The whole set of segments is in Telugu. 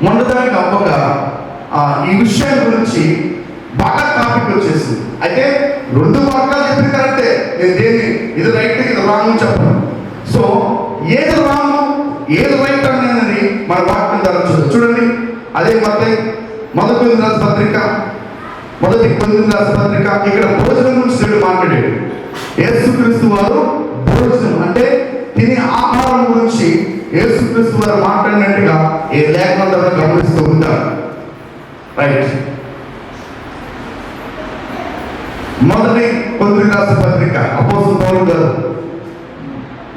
మొన్నదానికి అవ్వక ఈ విషయాల గురించి బాగా టాపిక్ వచ్చేసింది. అయితే రెండు మార్గాలు చెప్పింది కరెక్టే, నేను దేన్ని ఇది రైట్ ఇది రాంగ్ అని చెప్పను. సో ఏది రాంగ్ ఏది రైట్ అనేది మన వాక్యం ద్వారా చూడండి. అదే మొదటి కొరింథీయులకు రాసిన పత్రిక ఇక్కడ భోజనం గురించి దేవుడు మాట్లాడాడు. యేసుక్రీస్తు వారు భోజనం అంటే తినే ఆహారం గురించి యేసుక్రీస్తు వారు మాట్లాడినట్టుగా ఏ లేఖనం ద్వారా గమనిస్తూ ఉంటారు. రైట్. మొదటి కొరింథీయులకు రాసిన పత్రిక అపోస్తలుడు పౌలు గారు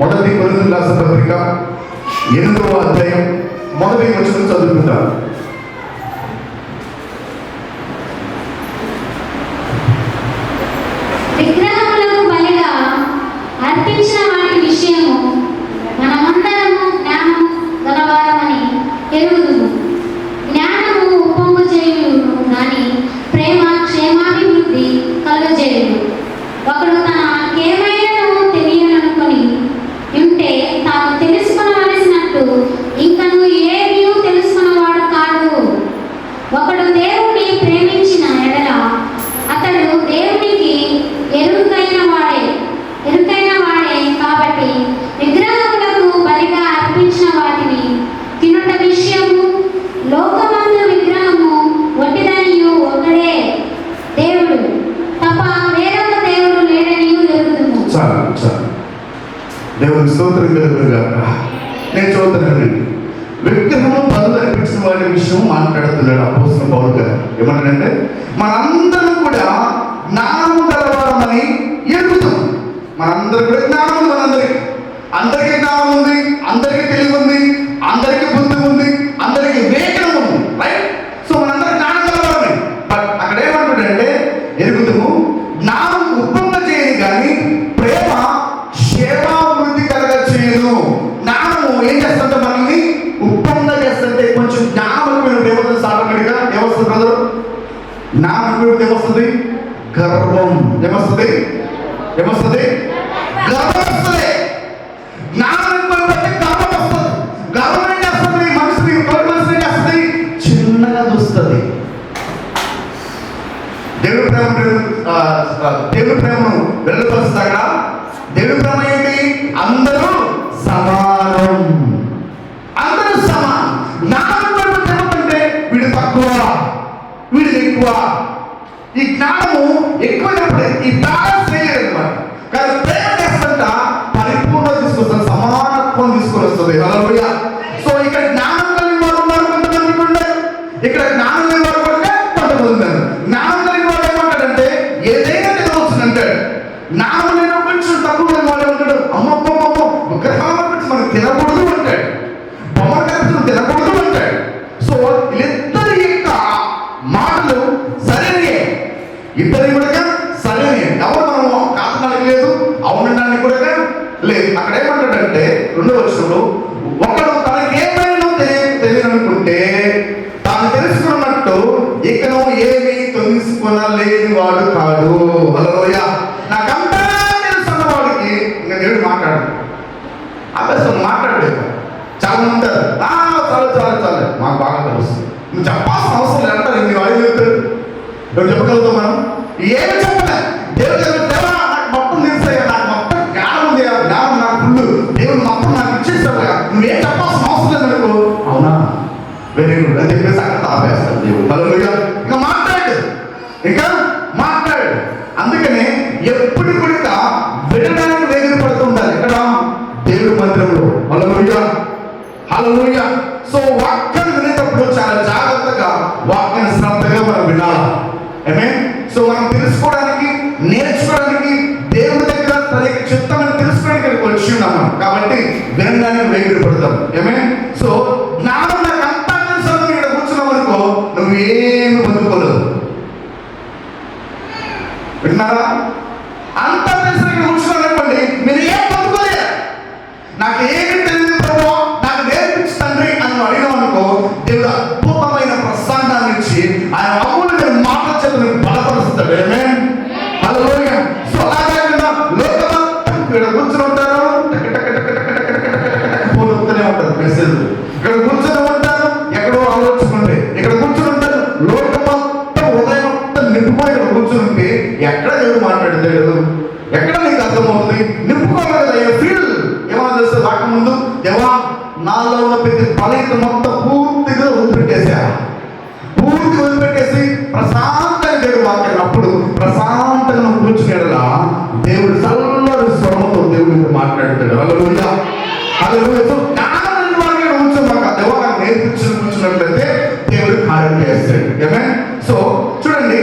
మొదటి కొరింథీయులకు రాసిన పత్రిక 8వ అధ్యాయం మొదటి వచనం చదువుకుంటారు. విగ్రహములకు బలిగా అర్పించిన వాటి విషయము మనమందరము జ్ఞానము గలవారమని ఎరుగుదుము. జ్ఞానము ఉప్పొంగు చేయును గాని ప్రేమ క్షేమాభివృద్ధి కలుగజేయును. ఒకడు తనకేమైనను తెలియననుకొని ఉంటే తాను తెలుసుకొనవలసినట్టు ఇంకను ఏమీ తెలుసుకున్నవాడు కాడు. ఒకడు దేవుణ్ణి ప్రేమించిన ఎడల అతడు దేవునికి ఎరుకైన వాడే కాబట్టి విగ్రహములకు బలిగా అర్పించిన వాటిని తినుట విషయము లోకమందు విగ్రహము ఒట్టిదనియు ఒకడే దేవుడు తప్ప వేరొక దేవుడు లేడనియు ఎరుగుదుము. చాలు దేవుని స్తోత్రం కలుగునుగాక. నేను చూద్దానండి, విగ్రహము బదులు అర్పించిన వారి విషయం మాట్లాడుతున్నాడు అపోస్తలుడు పౌలు గారు. ఏమంటాడంటే మనందరం కూడా జ్ఞానము గలవారమని ఎరుగుతాం. మనందరం కూడా జ్ఞానం ఉంది. అందరికీ జ్ఞానం ఉంది, అందరికీ తెలివి ఉంది, అందరికీ బుద్ధి ఉంది, అందరికీ వివేకం ఉంది. రైట్. సో మనందరం జ్ఞానం గలవారమే. బట్ అక్కడ ఏమంటాడంటే ఎరుగుతాము జ్ఞానం ఉప్పొంగ చేయదు కానీ ప్రేమ క్షేమాభివృద్ధి కలగ చేయదు. జ్ఞానము ఏం చేస్తుంటే మనల్ని ఉప్పొంగ చేస్తుంటే కొంచెం జ్ఞానం ఏమవుతుంది? సాధారణంగా ఏమొస్తుంది బ్రదర్? జ్ఞానం ఏమొస్తుంది? గర్వం. ఏమొస్తుంది? గర్వం వస్తుంది. జ్ఞానం బట్టి గర్వం వస్తుంది. గర్వం ఏం చేస్తుంది? మనసుని ఏం చేస్తుంది? చిన్నగా చూస్తుంది. దేవుడి ప్రేమను వెళ్ళపరుస్తాడా? దేవుడి ప్రేమ ఏంటి? అందరూ సమానం. జ్ఞానం ఏమంటే వీడు తక్కువ, వీడు ఎక్కువ. ఈ జ్ఞానము ఎక్కువైనప్పుడే ఈ బ్యాలెన్స్ చేయలేదు అనమాట. కానీ ప్రేమ చేస్తుంట పరిపూర్ణ తీసుకొస్తుంది, సమానత్వం తీసుకొని వస్తుంది. హల్లెలూయా. సో ఇక్కడ జ్ఞానం కలిగిన వారు ఉన్నారు, కొంతమందికి ఉన్నారు. ఇక్కడ జ్ఞానం లేని వారు కూడా కొంతమంది ఉన్నారు. జ్ఞానం కలిగిన వాడు ఏమంటాడంటే ఏదైనా తినవచ్చును అంటాడు. జ్ఞానం లేని కొంచెం తక్కువ వాడు ఉంటాడు. అమ్మమ్మ విగ్రహాల గురించి మనం తినకూడదు అంటాడు, బొమ్మల కలిసి తినకూడదు అంటాడు. సో వీళ్ళిద్దరి యొక్క మాటలు సరైనయే, ఇద్దరి కూడా సరైనయే. ఎవరు మనం కాదనడానికి లేదు, అవునడానికి కూడా లేదు. అక్కడ ఏమంటాడంటే 2వ వచనంలో ఒకడు తనకేమైనా తెలియనుకుంటే తాను తెలుసుకున్నట్టు ఇకను ఏమీ తెలుసుకొనలేని వాడు కాడు. హల్లెలూయా. నాకంతా తెలుసున్న వాడికి ఇంకా దేవుడు మాట్లాడు అభ్యాసం మాట్లాడలేదు. చాలా మంది ఉంటారు, చాలు మాకు బాగా తెలుస్తుంది, నువ్వు చెప్పాల్సిన అవసరం లేదంటారు. ఇన్ని వాడు చెప్తాడు, నువ్వు చెప్పగలుగుతావు. మనం ఏమి చెప్పలే. దేవుడు దేవా నాకు మొత్తం తెలుసయ్యా, నాకు మొత్తం జ్ఞానం ఉంది, ఆ జ్ఞానం నాకు ఫుల్, దేవుడు మొత్తం నాకు ఇచ్చేస్తావుగా, నువ్వేం చెప్పాల్సిన అవసరం లేదు అనుకో. అవునా, వెరీ గుడ్ అని చెప్పేసి అక్కడ ఆపేస్తాడు దేవుడు. హల్లెలూయా. ఇంకా మాట్లాడు. అందుకనే ఎప్పుడు కూడా వినడానికి వేగిర పడుతూ ఉండాలి. ఇక్కడ దేవుడి మందిరంలో. హల్లెలూయా. సో వాక్యాన్ని వినేటప్పుడు చాలా జాగ్రత్తగా వాక్యాన్ని శ్రద్ధగా మనం వినాలి. ఆమేన్. సో మనం తెలుసుకోవడానికి నేర్చుకోవడానికి దేవుడి దగ్గర తన యొక్క చిత్తమని తెలుసుకోవడానికి వచ్చి ఉన్నాం కాబట్టి వినడానికి వేగిర పడతాం. ఆమేన్. సో జ్ఞానం నాకు అంతా తెలుసు ఇక్కడ కూర్చున్నాం అనుకో, నువ్వేమి పొందుకోలేదు. విన్నారా? అంతా తెలిసిన ఇక్కడ కూర్చున్నాను అనుకోండి, మీరు ఏం పొందుకోలేదు. నాకు ఏమి తెలియదు ప్రభు, నాకు నేర్పించు తండ్రి అని అడిగాం అనుకో, దేవుడు అద్భుతమైన ప్రశాంతాన్ని ఇచ్చి ఆయన అమూల్యమైన మాటల చేత బలపరుస్తాడు. ఆమేన్. హల్లెలూయా. సో అలాగే లోకమంతా ఇక్కడ కూర్చుని ఉంటారు, టక మెసేజ్. ఇక్కడ కూర్చొని ఉంటాను, ఎక్కడో ఆలోచించుకుంటే ఇక్కడ కూర్చొని ఉంటాను, లోక మొత్తం ఉదయం మొత్తం నింపుకొని ఇక్కడ కూర్చొని ఉంటే ఎక్కడ దేవుడు మాట్లాడతాడు? ఎక్కడ నీకు అర్థమవుతుంది? నింపుకోవాలి కదా. ఫీల్ ఏమన్నా చేస్తే రాకముందు దేవా నాలో ఉన్న ప్రతి బలహీనత మొత్తం పూర్తిగా వదిలిపెట్టేసా, పూర్తి వదిలిపెట్టేసి ప్రశాంతంగా దేవుడు మాట్లాడినప్పుడు ప్రశాంతంగా నువ్వు కూర్చునేలా దేవుడు చల్లటి స్వరంతో దేవుడు మాట్లాడతాడు. హల్లెలూయా, హల్లెలూయా. సో జ్ఞానం లేని వారికి కూర్చోమాక, దేవా నాకు కూర్చున్నట్లయితే దేవుడు కార్యం చేస్తాడు. ఏమే? సో చూడండి,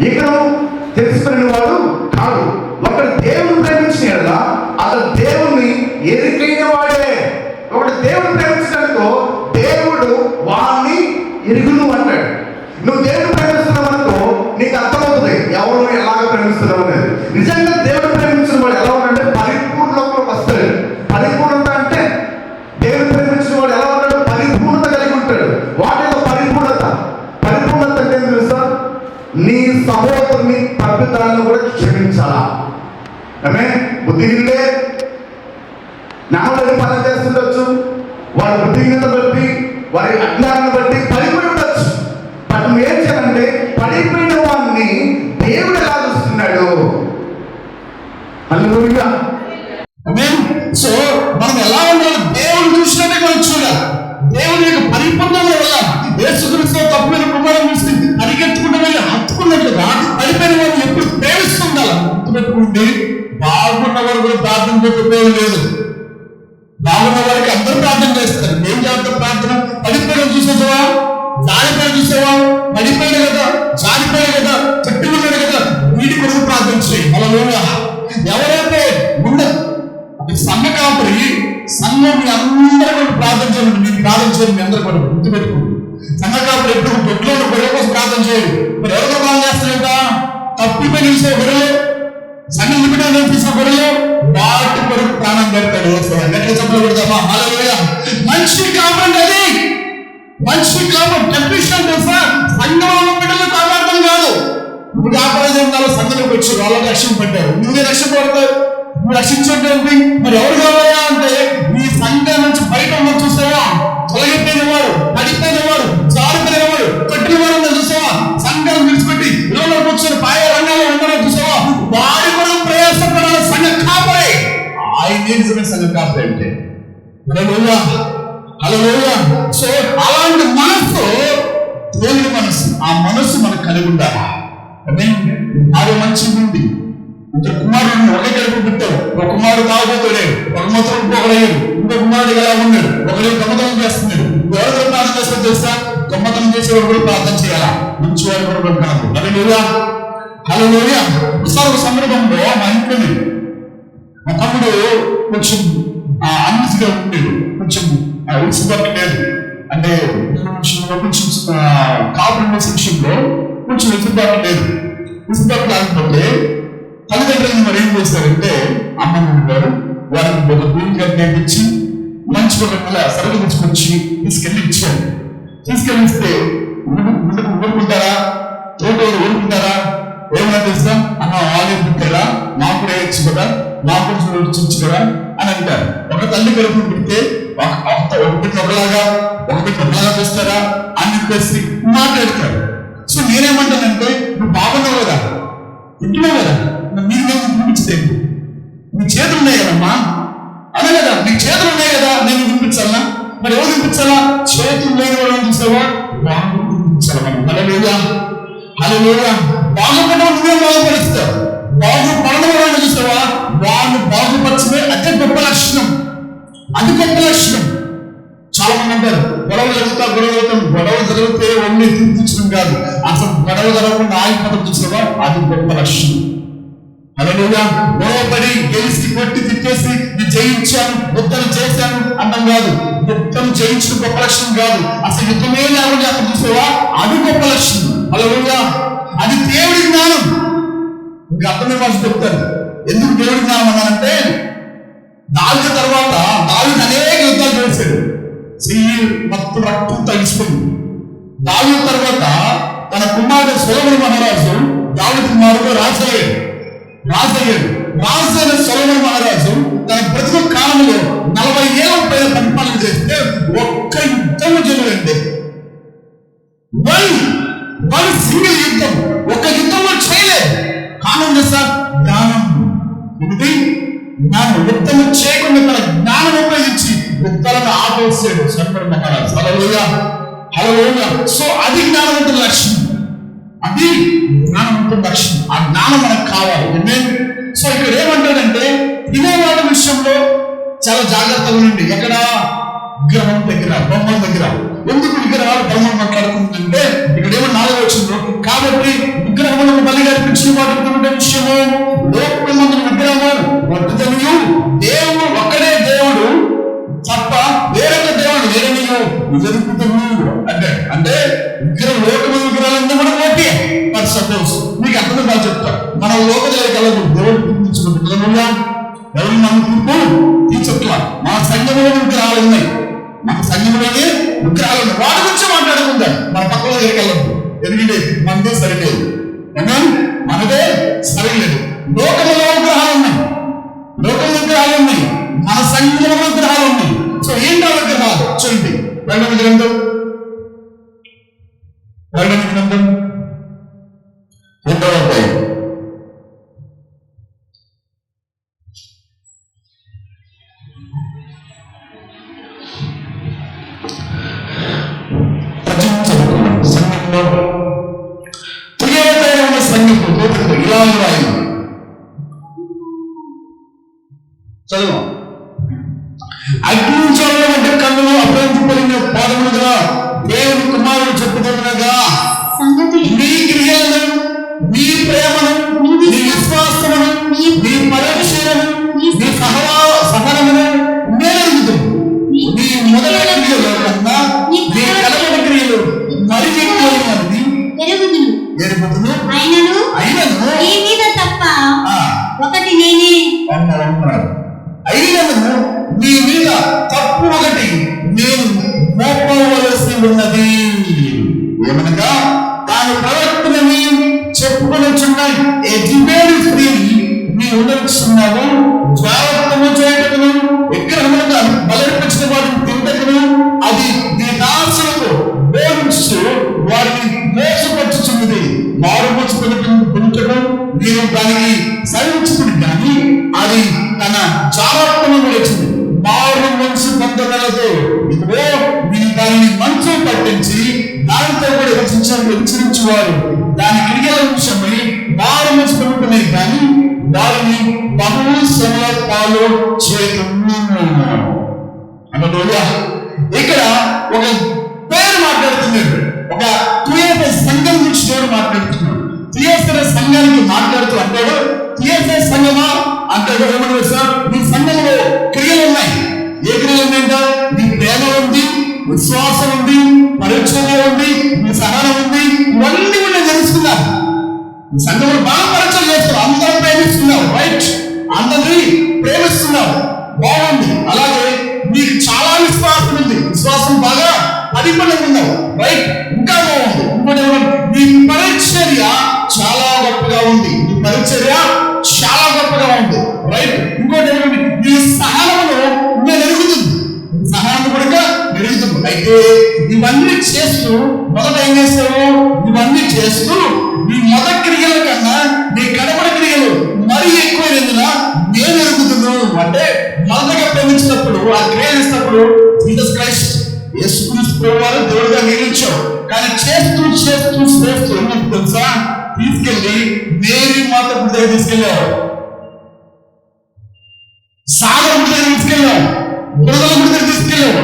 ఇక్కడ తెలుసుకునే వాడు కాదు, ఒకడు దేవుని ప్రేమించిన ఎడలా అతను దేవుణ్ణి ఎరికైన వాడే. ఒకడు దేవుని ప్రేమించిననుకో దేవుడు వాణ్ణి ఎరుగును అంటాడు. నువ్వు దేవుని ప్రేమిస్తున్నావు అనుకో నీకు అర్థమవుతుంది ఎవరు ఎలాగ ప్రేమిస్తున్నావు అనేది. నిజంగా దేవుని ప్రేమించిన వాడు ఎలా ఉంటాడంటే పరిపూర్ణతలోకి వస్తాడు. పరిపూర్ణత అంటే దేవుని ప్రేమించిన వాడు ఎలా ఉంటాడు? పరిపూర్ణత కలిగి ఉంటాడు. వాటిలో పరిపూర్ణత. పరిపూర్ణత అంటే ఏం తెలుసా? నీ సహోదరుని తప్పిదాలను కూడా క్షమించాలా. ఆమె బుద్ధిహీనుడే జ్ఞానం పని చేస్తుండొచ్చు, వారి బుద్ధిహీనత బట్టి వారి అజ్ఞానాన్ని బట్టి పడిపోయి ఉండొచ్చు. బట్ నువ్వు ఏం చేయాలంటే పడిపోయిన వాడిని దేవుడు ఎలా చూస్తున్నాడు? హల్లెలూయా. సో మనం ఎలా ఉండాలి? దేవుడు చూసినట్టే మనం చూడాలి. దేవుని యొక్క పరిపూర్ణంలో వెళ్ళాలి. యేసుక్రీస్తు తప్పుమైన ప్రమాణం చూసి అరికెత్తుకుంటూ వెళ్ళి హత్తుకున్నట్లుగా పడిపోయిన వారిని ఎప్పుడు ప్రేమిస్తుండాలి. గుర్తుపెట్టుకుంటే బాగున్న వారు కూడా ప్రార్థన చేసే ఉపయోగం లేదు. బాగున్న వారికి అందరూ ప్రార్థన చేస్తారు. ఏం చేస్తారు ప్రార్థన? పడిపోయిన చూసేసావా, జారిపోయిన చూసావా, పడిపోయిన కదా, జారిపోయిన కదా, చెట్టుకున్నాడు కదా, వీటి కొరకు ప్రార్థన చేయి. హల్లెలూయా. ఎవరైతే ఉండదు సంఘ కాపరి సంఘం మీ అందరూ కూడా ప్రార్థన చేయండి. మీరు ప్రార్థన చేయండి, మీ అందరూ కూడా గుర్తుపెట్టుకోండి. సంఘ కాపరి ఎప్పుడు దొడ్లో గొడవ కోసం ప్రార్థన చేయండి. మరి ఎవరితో ప్రార్థన చేస్తారంట? తప్పిపోయి నిలిచే గొడవలు, సంఘం లిమిటెడ్ తీసిన గొడవలు, వాటి కొరకు ప్రాణం పెడతాడు. ఎట్లా చెప్పకూడదమ్మా? హల్లెలూయా. మంచి కాపరి అది, మంచి కాపరి. డెఫినేషన్ తెలుసా? సంఘంలో బిడ్డలు కాపాడటం కాదు. నువ్వు కాపాడేది ఉండాలో సంఘంలోకి వచ్చి వాళ్ళకి రక్షణ పెట్టారు, నువ్వే రక్షణ పడతావు. నువ్వు రక్షించేటువంటి మరి ఎవరు కావాలా అంటే నీ సంఘం నుంచి బయట ఉన్న చూసావా, తొలగిపోయిన వాడు, పడిపోయిన వాడు, జారిపోయిన వాడు, కట్టిన వాడు చూసావా, సంఘం విడిచిపెట్టి ఇళ్ళలో కూర్చొని పాయ రంగాల్లో ఉండడం చూసావా, వాడి కూడా ప్రయాసపడాలి. సంఘ కాపరే ఆయన నిజమే సంఘ కాపరే అంటే. హల్లెలూయా, హల్లెలూయా. సో అలాంటి మనస్సు దేవుని మనస్సు, ఆ మనస్సు మనకు కలిగి ఉండాలి. భార్య మంచిగా ఉంది, ఇద్దరు కుమారుడు ఒకే కడుపు పుట్టాడు. ఒక కుమారుడు తాగుబోతాడు, ఒక మాత్రం ఒకడయ్యాడు, ఇంకో కుమారుడు ఎలా ఉన్నాడు, ఒకడే దొంగతనం చేస్తున్నాడు. ఎవరితో ప్రార్థన చేస్తారో తెలుసా? దొంగతనం చేసేవాడు కూడా ప్రార్థన చేయాలా, మంచివాడు కూడా పెడతాను. హల్లెలూయా, హల్లెలూయా. ఒకసారి ఒక సందర్భంలో మా ఇంట్లోనే మా తమ్ముడు కొంచెం అన్నిగా ఉండేది, కొంచెం ఉత్సుబాటు లేదు. అంటే కొంచెం కాపురం విషయంలో కొంచెం ఉత్సుబాటు లేదు. ఉత్సుబాటు లేకపోతే తల్లిదండ్రులను మరి ఏం చేస్తారంటే అమ్మ గారు వారికి ఒక భూమిగా నేర్పించి మంచి ఒక నెల సరుకు తీసుకొచ్చి తీసుకెళ్ళి ఇచ్చారు. తీసుకెళ్ళిస్తే ఊరుకుంటారా, తోటలు ఊరుకుంటారా? ఏమన్నా తెలుసా? అన్న ఆలయం పుట్టారా, నాకు కూడా వేయచ్చు కదా, నాకు కూడా చూడొచ్చు కదా అని అంటారు. ఒక తల్లి కడుపు పుట్టితే ఒకటి ఒకలాగా చూస్తారా అని చెప్పేసి మాట్లాడతారు. సో నేనేమంటానంటే నువ్వు బాగున్నావు కదా, ఇంట్లో కదా, మీరు వినిపించలేదు. నీ చేతులు ఉన్నాయి కదమ్మా, అదే కదా, నీ చేతులు ఉన్నాయి కదా, నేను వినిపించాలా? మరి ఎవరు వినిపించాలా? చేతులు లేని వాళ్ళని చూసావా, బాగు వినిపించాలి మనం. హల్లెలూయా, హల్లెలూయా. బాగుపడడం నువ్వే బాగుపరుస్తావు. బాగుపడడం వాళ్ళని చూసావా, వాళ్ళు బాగుపరచమే అదే గొప్ప లక్షణం, అది గొప్ప లక్షణం. చాలా మంది అంటారు గొడవ జరిగితే ఒళ్ళి తీర్చడం కాదు, అసలు గొడవ జరగకుండా ఆగిపోవడం చూసావా, అది గొప్ప లక్షణం. హల్లెలూయా. గొడవపడి గెలిచి కొట్టి తిట్టేసి నేను జయించాను, యుద్ధం చేశాను అన్నం కాదు. యుద్ధం జయించిన గొప్ప లక్షణం కాదు, అసలు యుద్ధమే లేకుండా అక్కడ చూసావా, అది గొప్ప లక్షణం. హల్లెలూయా. అది దేవుడి జ్ఞానం. ఇంకా అర్థమే వాళ్ళు చెప్తారు ఎందుకు దేవుడి జ్ఞానం అన్నానంటే, దావీదు తర్వాత దావీదు అనేక యుద్ధాలు చేశాడు, చెయ్యి మొత్తం రక్తం తగిలిపోయింది. దావీదు తర్వాత తన కుమారుడు సొలొమోను మహారాజు దావీదు కుమారుడు రాజయ్యాడు. రాజైన సొలొమోను మహారాజు తన బ్రతుకు కాలంలో 40 ఏళ్ల పైన జ్ఞానం యుద్ధము చేయకుండా తన జ్ఞానం ఉపయోగించి యుద్ధాలను ఆపేసాడు సన్మర్ మహారాజ్. హల్లెలూయా హల్లెలూయా. సో అది జ్ఞానవంతుల లక్ష్యం, అది జ్ఞానవంతుల లక్ష్యం. ఆ జ్ఞానం మనకు కావాలి. సో ఇక్కడ ఏమంటాడంటే తినేవాళ్ళ విషయంలో చాలా జాగ్రత్తగా ఉండండి. ఎక్కడ? విగ్రహం దగ్గర, బొమ్మల దగ్గర. ఎందుకు విగ్రహాలు బొమ్మలు మాట్లాడుతుందంటే ఇక్కడ ఏమో 4వ వచనంలో, కాబట్టి విగ్రహములను బలిగా అర్పించిన వాటి విషయము లోకమందున విగ్రహము వద్దని దేవుడు ఒక్కడే దేవుడు తప్ప వేరొక దేవుడు లేరనియో జరుగుతుంది అంటే విగ్రహం లోకమైన విగ్రహాలన్నీ కూడా ఓకే. బట్ సపోజ్ మీకు అర్థం కాదు చెప్తారు, మన లోక దగ్గర దేవుడు తీర్చుకుంటున్నా ఎవరు నమ్ముకుంటూ తీర్చట్లా. మన సంఘంలో విగ్రహాలు ఉన్నాయి, మన సంఘంలోనే విగ్రహాలు ఉన్నాయి. వాటి గురించి మాట్లాడుకుందాం. మన పక్కన దగ్గరికి వెళ్ళద్దు, ఎందుకంటే మనదే సరిలేదు, మనదే సరిలేదు. లోకంలో విగ్రహాలు ఉన్నాయి, లోకంలో విగ్రహాలు ఉన్నాయి, మన సంఘంలో విగ్రహాలు ఉన్నాయి. సో ఏంటో విగ్రహాలు చూడండి. ప్రకటన గ్రంథం 2వ అధ్యాయం 18 సంఘంలో ప్రియమైన ఉన్న సంఘపు దూతలకు ఇలా రాయి చదువు. అగ్నిజ్వాలల వంటి కన్నులు అపరంజిపలిన పాదములుగా దేవుని కుమారుడు చెప్పుతున్నగా నీ క్రియలను, నీ ప్రేమను, నీ విశ్వాసమును, నీ పరీక్షలను, నీ సహనమును నేను నీ మొదటి క్రియలు కన్నా నీ కలవడి క్రియలు మరి ఎక్కువైనది ఎరుగుతును. అయినను నీ మీద తప్ప ఒకటి నేనే అయినను నీ మీద తప్పు ఒకటి నేను మోపవలసి ఉన్నది. ఏమనగా తాను ప్రవర్తనని చెప్పుకొనిచున్నాయి ఎజిబేలు స్త్రీ నీ ఉండవచ్చున్నావు, జాగ్రత్తము చేయటకును విగ్రహములుగా బలర్పించిన వాటిని తింటకును అది నీ దాసులకు బోధించు వారిని మోసపరచుచున్నది. మారుమూసి పొందుటకు నేను దానికి సహించుకుని కానీ అది తన జాగ్రత్తను వచ్చింది. మారు మనసు పొందగలదు. ఇదిగో నేను దానిని మనసు పట్టించి దానితో కూడా హెచ్చరించేవారు దాని క్రియల విషయమై మారు మనసు పొందుతున్నాయి కానీ వారిని బహు శ్రమల పాలు చేస్తున్నాను అన్నదోయా. ఇక్కడ ఒక పేరు మాట్లాడుతున్నాడు, ఒక తుయసే సంఘం నుంచి దేవుడు మాట్లాడుతున్నాడు. తుయసే సంఘానికి మాట్లాడుతూ అంటాడు, తుయసే సంఘమా అంటాడు. ఏమన్నా సార్, నీ సంఘంలో క్రియలు ఉన్నాయి. ఏ క్రియలు ఉన్నాయంట? నీ ప్రేమ ఉంది, విశ్వాసం ఉంది, పరీక్షలో ఉంది, నీ సహనం ఉంది, ఇవన్నీ కూడా తెలుసుకున్నాను. సంఘంలో బాగా పరీక్షలు చేస్తున్నావు, అందరూ ప్రేమిస్తున్నావు, రైట్, అందరినీ ప్రేమిస్తున్నావు, బాగుంది. అలాగే నీకు చాలా విశ్వాసం ఉంది, విశ్వాసం బాగా పరిపూర్ణంగా ఉన్నావు, రైట్, ఇంకా బాగుంది. ఇంకోటి నీ పరిచర్య చాలా గొప్పగా ఉంది, నీ పరిచర్య చాలా గొప్పగా ఉంది, రైట్. ఇంకోటి నీ సహనమును నేను ఎరుగుతుంది, సహనం కూడా ఎరుగుతుంది. అయితే ఇవన్నీ చేస్తూ మొదట ఏం చేస్తావు? ఇవన్నీ చేస్తూ నీ మొదటి క్రియల కన్నా నీ కడపడి క్రియలు మరీ ఎక్కువైనందున నేను ఎరుగుతున్నాను. అంటే మొదటగా ప్రేమించినప్పుడు, ఆ క్రియ చేసినప్పుడు జీసస్ క్రైస్ట్ యేసుక్రీస్తు ప్రభువారు దేవుడిగా నియమించావు. కానీ చేస్తూ చేస్తూ చేస్తూ ఏమో తెలుసా, తీసుకెళ్ళి మేరీ మాత దగ్గర తీసుకెళ్ళావు, సాగర్ దగ్గర తీసుకెళ్ళావు, బురదల దగ్గర తీసుకెళ్ళావు.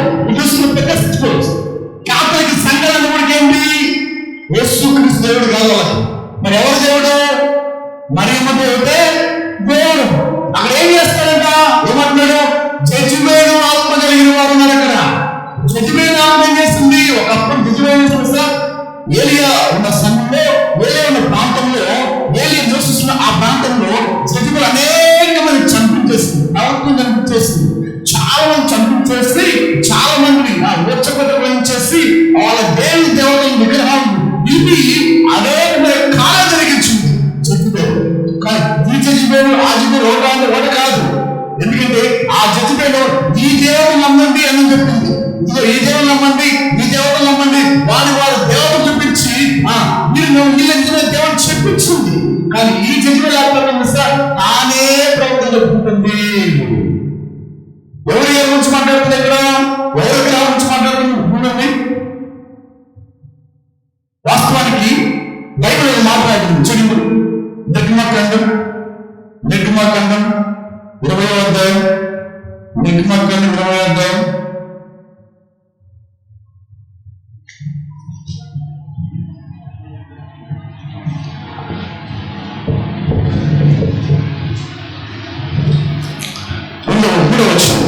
కాథలిక్ సంఘాలను కూడా ఏంటి? యేసుక్రీస్తు దేవుడు కాదు వాళ్ళకి. మరి ఎవరు దేవుడు? మరియమ్మ దేవుడే దేవుడు. అక్కడ ఏం చేస్తాడంట? ఏమంటున్నాడు? జడ్జిమేను ఆత్మ కలిగిన వారు ఉన్నారు అక్కడ. జడ్జిమేను ఆత్మ ఏం చేస్తుంది? ఒకప్పుడు జడ్జిమేను సార్ ఏలియా ఉన్న సంఘంలో, ఏలియా ఉన్న ప్రాంతంలో, ఏలియా నివసిస్తున్న ఆ ప్రాంతంలో జడ్జిమేలు అనేక మంది చంపించేస్తుంది, ప్రవర్తన చంపించేస్తుంది, చాలా మంది చంపించేసి, చాలా మందిని వచ్చేసి వాళ్ళ దేవుని దేవతల విగ్రహాలు ఇవి అనేకమైన కాలం జరిగించింది జడ్జిమేలు. కానీ ఈ జడ్జిమేలు ఆ జడ్జిమేలు ఒకటి కాదు. ఎందుకంటే ఆ జడ్జిమేలు ఈ దేవుడు నమ్మండి అని చెప్పింది. ఇదిగో ఈ దేవుడు నమ్మండి, ఈ దేవుడు నమ్మండి, వారి దేవతలు చూపించి వీళ్ళ దేవుడు చెప్పించింది. కానీ ఈ జడ్జిమేలు తానే ప్రవర్తన చెప్పుకుంటుంది. మాట్లాడుతుంది ఇక్కడ? ఎవరి విగ్రహాల గురించి మాట్లాడుతుంది? వాస్తవానికి బైబిల్ మాట్లాడుతుంది. చూడండి, నిర్గమకాండం 20వ అధ్యాయం, నిర్గమకాండం 20వ అధ్యాయం 3వ వచనం.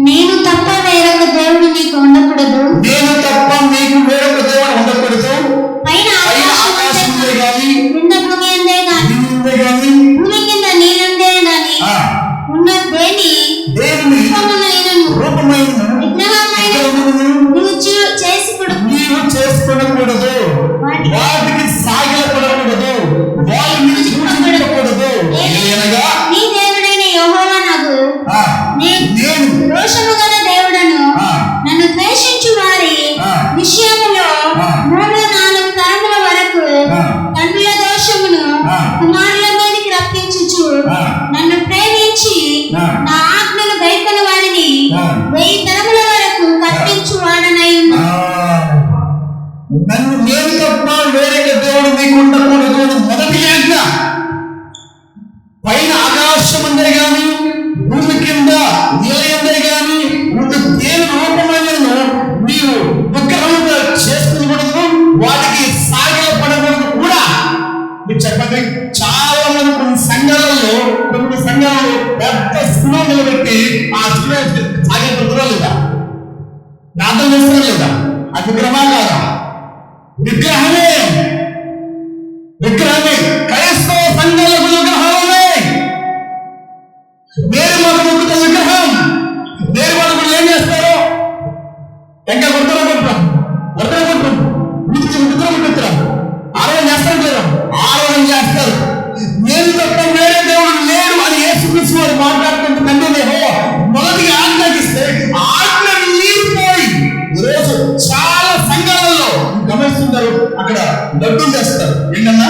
నేను తప్ప వేరొక దేవుడు నీకు ఉండకూడదు. నేను తప్ప మీకు వేరొక దేవుడు ఉండకూడదు. పైన ఆకాశం ఉందే గాని, కింద భూమి అందే గాని, భూమి కింద నీళ్ళందే గాని ఉన్న దేని రూపమైన నీవు చేసుకొనకూడదు. వాటికి సాగిలపడకూడదు. వాటిని పూజించకూడదు. ఏలయనగా నీ దేవుడైన యెహోవా నాకు నేను రోషము గల దేవుడను. నన్ను ద్వేషించు వారి విషయములో 3-4 తరముల వరకు తండ్రుల దోషమును కుమారుల మీదకి రప్పించుచు, నన్ను ప్రేమించి నా ఆజ్ఞలు గైకొన వారిని 1000 తరముల వరకు కప్పించు వాడనై ఉన్నాను. నన్ను నేను తప్ప వేరొక దేవుడు మీకు ఉండకూడదు అని మొదటి ఆజ్ఞ. పైన ఆకాశం ఉందే గాని, భూమి కింద నీళ్ళందే గాని ఉన్న దేని రూపమైన నీవు విగ్రహంగా చేసుకోకూడదు. వాటికి సాగిలపడకూడదు కూడా. మీరు చెప్పండి, చాలా మంది కొన్ని సంఘాలలో పెద్ద స్కూల్ నిలబెట్టి ఆ స్కూల్ సాగిలపడుతున్నా లేదా? ప్రార్థన చేస్తున్నా లేదా? అది విగ్రహమా కాదా? విగ్రహమే. క్రైస్తవ సంఘాలకు విగ్రహాలనే. వేరే మాకు విగ్రహం. వేరే వాళ్ళు ఏం చేస్తారు? ఇంకా గుర్తురా ఆరోగ్యం చేస్తారు లేదా? ఆరోగ్యం చేస్తారు. నేను తప్ప వేరే దేవుడు లేడు అని యేసుక్రీస్తు వారు మాట్లాడుకుంటూ తండ్రి మొదటిగా ఆజ్ఞాపిస్తే ఆజ్ఞ మీరిపోయి ఈరోజు చాలా సంఘాలలో గమనిస్తుంటారు, అక్కడ లడ్డూ చేస్తారు. ఏంటన్నా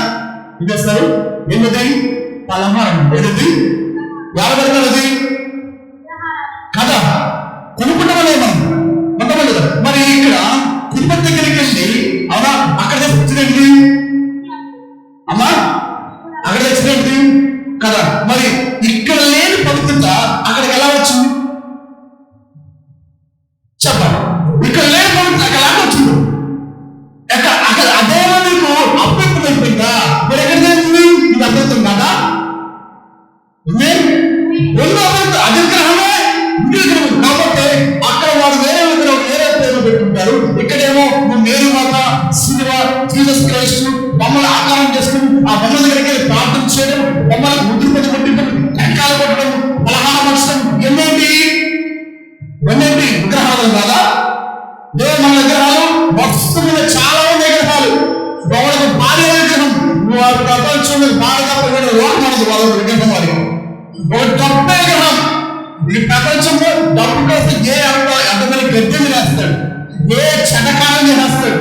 ఇది చేస్తారు? ఏంటది? పలహారం. ఏది? ఎవరు పెడతారు అది కదా? కొనుక్కుంటాం మనం కొంతమంది. మరి ఇక్కడ తిరుపతి దగ్గరికి వెళ్ళి అవునా అక్కడ తెచ్చినది అమ్మా, అక్కడ తెచ్చినది కదా. మరి ఇక్కడ లేని పవిత్రత అక్కడికి ఎలా వచ్చింది చెప్పండి? ఇక్కడ లేని పవిత్రత అక్కడ ఎలా వచ్చింది? అక్కడ అదేమో నీకు అపవిత్రమైపోయిందా? మరి ఎక్కడ తెలిసింది? ఇది అపవిత్రం కదా? అది విగ్రహమే. కాబట్టి అక్కడ వాడు వేరే విగ్రహం వేరే పేరు పెట్టుకుంటారు. ఇక్కడేమో మేరీ మాత, శివ, జీసస్ క్రైస్ట్ బొమ్మల ఆకారం చేసుకుని ఆ బొమ్మల దగ్గరికి వెళ్ళి ప్రార్థన చేయడం, బొమ్మలకు ముద్దు కొట్టడం, టెంకాయలు కొట్టడం, పలహారం వచ్చడం ఎన్నేంటి విగ్రహాలు కాదా? మన విగ్రహాలు వస్తువులు చాలా మంది విగ్రహాలు. వాళ్ళకు భార్య విగ్రహం. వారు ప్రపంచంలో భారత మనది వాళ్ళ విగ్రహం. వారికి ఒక గొప్ప విగ్రహం. ఈ ప్రపంచంలో డబ్బు కోసం ఏ అర్థమైన గద్దెలు వేస్తాడు, ఏ చటకాలం చేస్తాడు,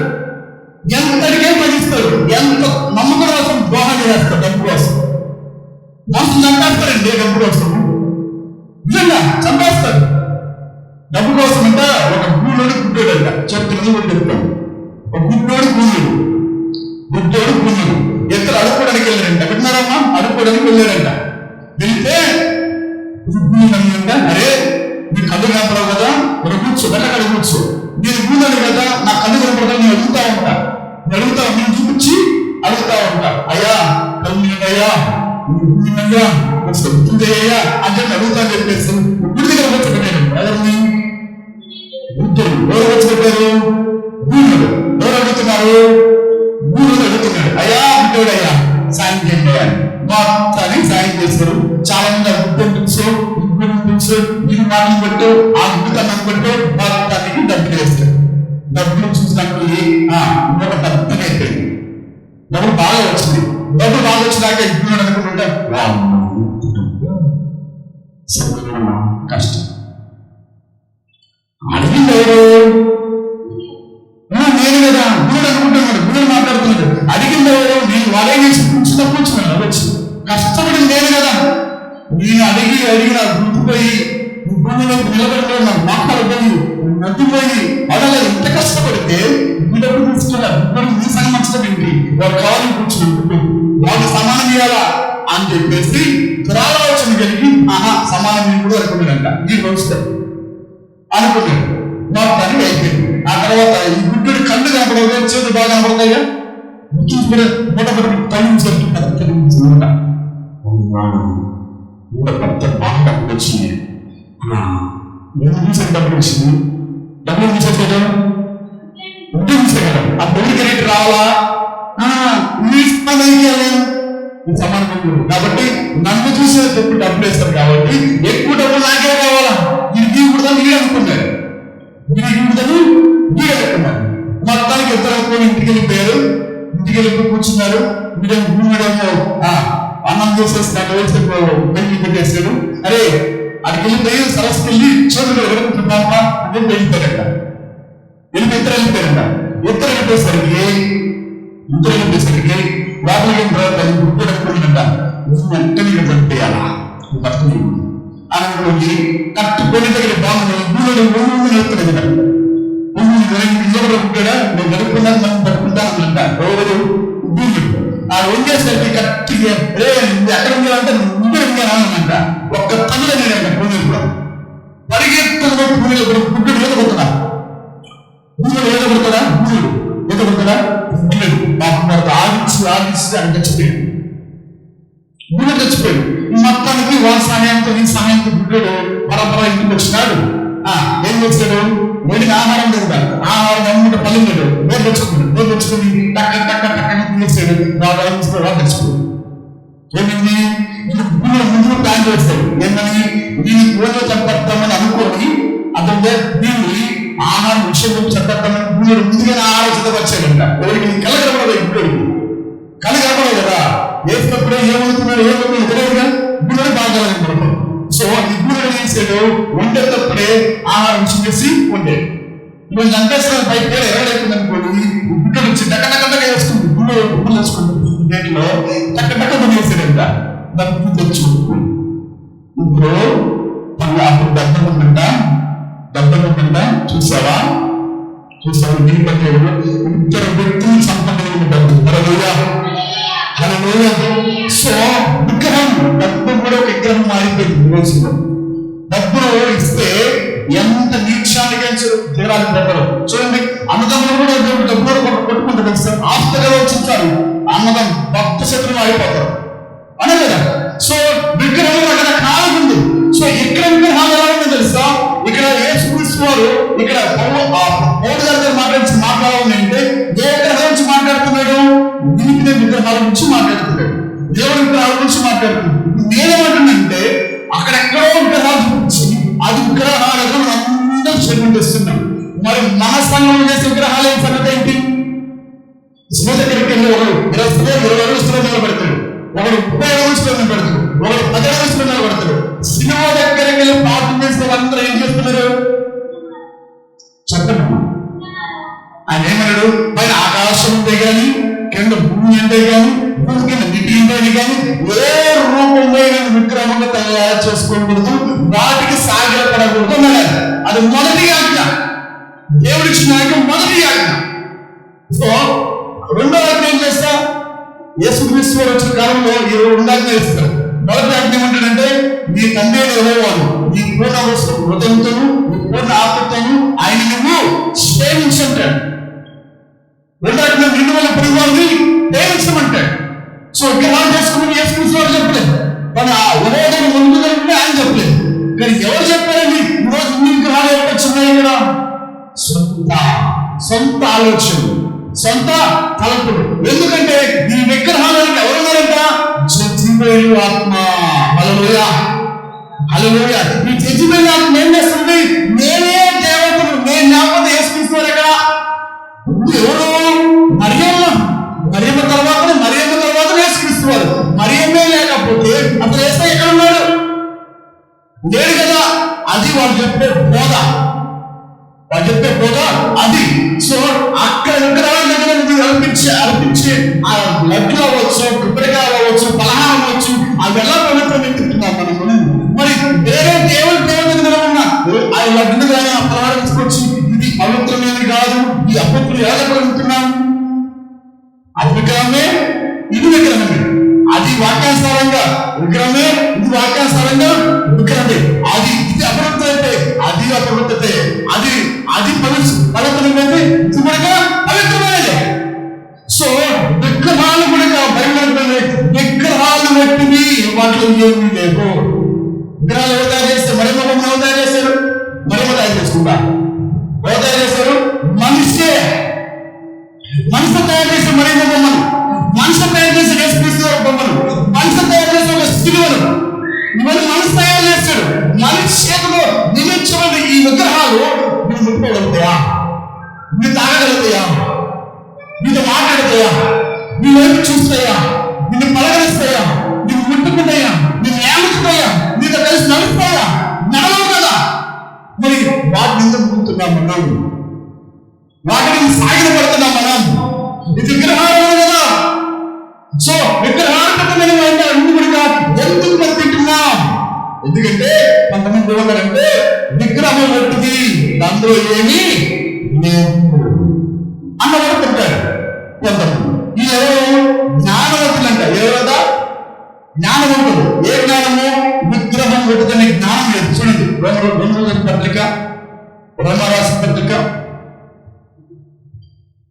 ఎంతటికే పనిస్తాడు, ఎంత నమ్మకం కోసం దోహం చేస్తాడు. డబ్బు కోసం మనుషులు చంపేస్తారండి. డబ్బు కోసం నిజంగా చంపేస్తాడు. డబ్బు కోసం అంట ఒక గుడ్డోడు గుడ్డోడంట చెప్తున్నది కూడా చెప్తాడు. ఒక గుడ్డోడు గుడ్డోడు ఎక్కడ అడుక్కోవడానికి వెళ్ళారంట. విన్నారమ్మా? అడుక్కోవడానికి వెళ్ళారంట. వెళ్తే అరే నీ కళ్ళు కనపడవు కదా, ఒక కూర్చో వెళ్ళకడ కూర్చో. నేను కూడాను కదా, నా కళ్ళు కనపడదా? నేను అడుగుతా నేను చూపించి అడుగుతా ఉంటా. అయ్యా కళ్ళయ్యా అయ్యా అంటే అడుగుతాను చెప్పేసి గుడి దగ్గర వచ్చి ఎవరిని బుద్ధుడు ఎవరు వచ్చి పెట్టారు? గూడుడు. ఎవరు అడుగుతున్నారు? గూడుడు అడుగుతున్నాడు. అయ్యా బుద్ధుడయ్యా సాయం చేయండి. మొత్తానికి సాయం చేశారు. చాలా మంది తెలుసు మీరు మాటలు పెట్టు, ఆ గుడ్డుతనం పెట్టు, మొత్తానికి డబ్బులు వేస్తారు. డబ్బులు చూసినప్పుడు ఇంకొక డబ్బులు అయిపోయింది. డబ్బులు బాగా వచ్చింది. డబ్బులు బాగా వచ్చినాక ఇప్పుడు అనుకుంటుంటే కష్టం. అడిగింది ఎవరు? నేను కదా గురుడు అనుకుంటున్నాడు. గురుడు మాట్లాడుతున్నాడు. అడిగింది ఎవరు? నేను వాళ్ళే చేసి కూర్చున్నాను. వచ్చి కష్టపడింది నేను కదా. నేను అడిగిన గుర్తుపోయి భూమిలో నిలబెట్టుకుని నాకు మాట్లాడబోయి నడ్డిపోయి అలా ఎంత కష్టపడితే డబ్బు తీసుకున్నారు. మీ సంగతి మంచిదండి, వారు కావాలి కూర్చుని వాళ్ళు సమానం చేయాలా అని చెప్పేసి దురాలోచన కలిగి సమానం కూడా అనుకున్నాడంట. ఈ రోజు అనుకున్నాడు, మొత్తానికి అయిపోయింది. ఆ తర్వాత ఈ గుడ్డుడి కళ్ళు కనపడవు, చేతులు బాగా కనపడతాయా, పెద్ద బాగా డబ్బులు వచ్చింది. డబ్బులు వచ్చింది, డబ్బులు తీసేసాడు, ఆ డబ్బులకి రేటు రావాలా, సమానం కాబట్టి నన్ను చూసే డబ్బులు వేస్తారు కాబట్టి ఎక్కువ డబ్బులు నాకే కావాలా, ఇది కూడా మీరు అనుకున్నారు, మీరు అనుకున్నారు. మొత్తానికి ఇద్దరు ఇంటికి వెళ్ళిపోయారు. ఇంటికి వెళ్ళి కూర్చున్నారు. వీడేమో అన్నం చేసేస్తాడు, పెళ్లి పెట్టేస్తాడు. అరే అక్కడికి వెళ్ళిపోయి సరస్సుకి వెళ్ళి చదువులు ఎదుర్కొంటున్నామా అని వెళ్ళిపోయారంట. ఇద్దరు వెళ్ళిపోయారంట. ఇద్దరు వెళ్ళిపోయేసరికి లోపలికి గుర్తుపెట్టుకుంటుందంట. వెంటనే పెట్టేయాలా అనుకోని కట్టుకొని దగ్గర బాగుంది వెళ్తున్నాడు. ఉంటాడా నేను గడుపుకున్నాను, మనం పట్టుకుంటాను అంట. రోజు ఆ వండేసరికి కరెక్ట్గా ఎక్కడ ఉండాలంటే ముందు ఉండాలంట. ఒక్క తమిళ నేనంట భూమిలో కూడా పరిగెత్తులో భూమిలో గుడ్డు ఏదో కొడుతున్నా, భూమిలో ఏదో కొడుతుందా, భూములు ఏదో కొడుతుందా, ఆగించి అని చచ్చిపోయాడు. భూమి చచ్చిపోయాడు. మొత్తానికి వాళ్ళ సహాయంతో ఈ సహాయంతో గుడ్డు పరపర ఇంటికి వచ్చినాడు. ఏం చేశాడు, వెళ్ళిన ఆహారం తింటాడు. ఆహారం అమ్ముంటే పల్లె నోరు తెచ్చుకుని టక్క టక్క టక్కని తీసాడు. తెచ్చుకోడు. ఏమైంది, ముందు ప్లాన్ చేస్తాడు. ఏమని దీన్ని పూజలో చంపేద్దామని అనుకోని అతను దీన్ని ఆహారం విషయం చంపేద్దామని పూజలు ముందుగానే ఆహారం సిద్ధపరిచాడంట. ఎవరికి కలగడపడదు, ఇప్పుడు కలగడపడదు కదా. వేసినప్పుడే ఏమవుతున్నాడు తెలియదుగా, ఇప్పుడు బాగా పడుతుంది. సో ఇప్పుడు ఏం చేశాడు, వండేటప్పుడే ఆహారం చేసి వండాడు. ఇప్పుడు చంపేసిన బయట ఎవరైతుంది అనుకోండి, గుడ్డ నుంచి టక్కటక్కగా వేసుకుంది, గుడ్డలు వేసుకుంటుంది. దేంట్లో టక్కటక్క వేసాడంట. డబ్బు తెచ్చుకుంటుంది. ఇప్పుడు అప్పుడు డబ్బుందంట చూసావా నీ పట్ల ఇద్దరు వ్యక్తులు సంపన్న డబ్బు. సో విగ్రహం, డబ్బు కూడా ఒక విగ్రహం మారిపోయింది. రోజులో డబ్బులు ఇస్తే ఎంత నీక్షానికి తీరాలి డబ్బులు. చూడండి, అన్నదమ్ములు కూడా డబ్బులు కొట్టుకుంటారు సార్. ఆస్తుగా వచ్చించారు అన్నదం భక్త శత్రువు అయిపోతారు అనే కదా. సో విగ్రహం అక్కడ కాలం ఉంది. సో ఇక్కడ విగ్రహాలు ఎలా ఉందో తెలుసా, ఇక్కడ యేసుక్రీస్తు వారు ఇక్కడ పౌలు గారి మాట్లాడాలి అంటే ఏ విగ్రహం నుంచి మాట్లాడుతున్నాడు, దీనికి విగ్రహాల నుంచి మాట్లాడుతున్నాడు, దేవుడి విగ్రహాల గురించి మాట్లాడుతున్నాడు. నేనేమంటున్నానంటే అక్కడెక్కడో విగ్రహాలు చూపించి అది విగ్రహాలకు అందరూ చెల్లిస్తున్నాం. మరి మన సంఘంలో చేసే విగ్రహాలు ఏం సంగతి ఏంటి? శివ దగ్గరికి వెళ్ళి ఒకడు 20 అడుగులు నిలబెడతాడు, ఒకడు 30 అడుగులు పెడతాడు, ఒకడు 10 అడుగులు నిలబెడతాడు. సినిమా దగ్గరికి వెళ్ళి పాటలు చేసే వాళ్ళందరూ ఏం చేస్తున్నారు చెప్పండి. ఆయన ఏమన్నాడు, పైన ఆకాశం ఉంటే గాని, కింద భూమి అంటే గాని, భూమి కింద నిధి ఉంటే గాని ఏ రూపమైన విగ్రహంగా తయారు చేసుకోకూడదు, వాటికి సాగిలపడకూడదు అన్నాడు. అది మొదటి ఆజ్ఞ, దేవుడిచ్చిన ఆజ్ఞ, మొదటి ఆజ్ఞ. సో రెండో ఆజ్ఞ ఏం చేస్తా, యేసుక్రీస్తు వారు వచ్చిన కాలంలో ఈ 2 ఆజ్ఞ ఇస్తారు. మొదటి ఆజ్ఞ ఏమంటాడంటే, నీ తండ్రి ఎవరేవాడు నీ పూర్ణ హృదయంతోను నీ పూర్ణ ఆత్మతోను ఆయన నువ్వు సేవించంటాడు. రెండో ఆజ్ఞ నిన్ను వల్ల పొరుగువారిని ప్రేమించమంటాడు. సో విగ్రహాలు చేసుకుని యేసుక్రీస్తు వారు చెప్పలేదు, తన ఉదయం ముందు కలిపి ఆయన చెప్పలేదు. కానీ ఎవరు చెప్పారండి, ఈరోజు ఇన్ని విగ్రహాలు ఎవరు వచ్చినాయి ఇక్కడ? సొంత ఆలోచన, సొంత తలంపుడు. ఎందుకంటే ఈ విగ్రహాలకు ఎవరున్నారంట? జడ్జిబేలు ఆత్మ. హల్లెలూయా, హల్లెలూయా. ఈ జడ్జిబేలు ఆత్మ ఏం చేస్తుంది? నేనే దేవతను, నేను లేకపోతే యేసుక్రీస్తు ఎక్కడ? ఎవరు? మరియమ్మ తర్వాత యేసుక్రీస్తు వారు. మరియమ్మే లేకపోతే అసలు యేసు ఎక్కడ ఉన్నాడు? లేడు కదా. అది వాళ్ళు చెప్పే బోధ, అది. సో అక్కడ విగ్రహాల దగ్గర అర్పించి ఆ లడ్డు అవ్వచ్చు, కొబ్బరికాయ అవ్వచ్చు, పలహారం అవ్వచ్చు, అవి ఎలా పవిత్రం ఎత్తుతున్నాం మనము. మరి వేరే దేవుడి దగ్గర ఉన్న లడ్డును కానీ అప్పలవాడు తీసుకొచ్చి ఇది పవిత్రమైనది కాదు, ఈ అపవిత్రులు ఎలా పలుకుతున్నాం, అది విగ్రహమే ఇది విగ్రహమే, అది వాక్యానుసారంగా విగ్రహమే ఇది వాక్యానుసారంగా విగ్రహమే, అది ఇది అపవిత్రతే అది అపవిత్రతే, అది అది పవిత్రమైనది ఇది కూడా పవిత్రమైనది. సో విగ్రహాలు కూడా బయలుదేరుతుంది, విగ్రహాలు పెట్టింది వాటిలో ఏమీ లేవు. విగ్రహాలు ఎవరు తయారు చేస్తారు? మరేమో బొమ్మలు ఎవరు తయారు చేశారు? మరేమో తయారు చేసుకుంటా ఎవరు తయారు చేశారు? మనిషే. మనిషి తయారు చేసిన మరేమో బొమ్మలు, మనిషి తయారు చేసిన యేసుక్రీస్తు బొమ్మలు, మనిషి తయారు చేసిన ఒక శిలువలు, ఇవన్నీ మనిషి తయారు చేశాడు. మనిషి చేతిలో నిలిచిన ఈ విగ్రహాలు మీరు ముట్టుకోగలుగుతాయా? మీరు తాగగలుగుతాయా? నీతో మాట్లాడతాయా? నీ వైపు చూస్తాయా? నిన్ను పలకరిస్తాయా? నిన్ను ముట్టుకుంటాయా? నిన్ను ఏముతాయా? నీతో కలిసి నడుస్తాయా? నడవవు కదా. మరి వాటిని ఎందుకు ముట్టుతున్నాం మనం? వాటిని సాగిన పడుతున్నాం మనం. ఇది విగ్రహాలు కదా. సో విగ్రహాలు ఎందుకు మనం తింటున్నాం? ఎందుకంటే కొంతమంది ఏమన్నారంటే విగ్రహం పట్టుది, దాంట్లో ఏమీ అన్నవాడు పెట్టారు కొంతమంది. ఈ ఎవరు జ్ఞానవంతులు అంట. ఎవరదా జ్ఞానవంతులు? ఏ జ్ఞానము? విగ్రహం పెట్టుకునే జ్ఞానం లేదు. చూడండి, రోమరాసిన పత్రిక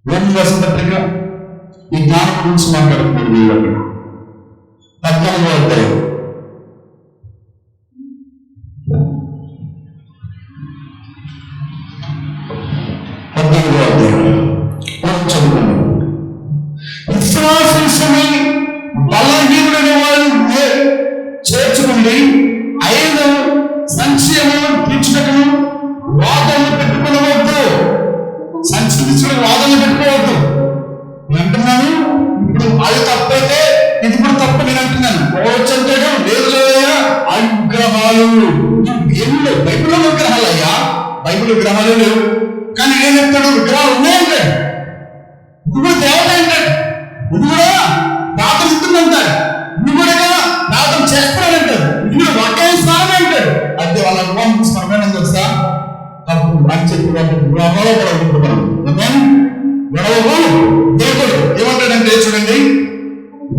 14 ఈ జ్ఞానం గురించి మాట్లాడుతున్నారు. 14వ అధ్యాయం 14వ అధ్యాయం చదువుకున్నాం. విశ్వాసమై బలహీనుడైన వారిని చేర్చుకుండి 5 సంశయము తీర్చుటకును వాదనలు పెట్టుకోవద్దు. సంశయించుకుని వాదనలు పెట్టుకోవద్దు. నేను అంటున్నాను, ఇప్పుడు అది తప్పైతే ఇది కూడా తప్పు. నేను అంటున్నాను పోవచ్చు అంటాడు. లేదు లేదయ్యా, విగ్రహాలు ఏమి లేవు. బైబిల్లో విగ్రహాలు అయ్యా, బైబిల్ విగ్రహాలు లేవు. కానీ ఏం చెప్తాడు? విగ్రహాలు ఉన్నాయంటాడు. ఇది కూడా దేవత అంటాడు. ఇది కూడా ప్రార్థన ఇస్తుందంటాడు. ఇది కూడా ప్రార్థన చేస్తాడంటాడు. ఇది కూడా వాక్యానుసారం అంటాడు. అయితే వాళ్ళ అనుభవం చూసుకున్నామని తెలుసా? తప్పు అని చెప్పి గొడవలు దేవుడు ఏమంటాడంటే చూడండి,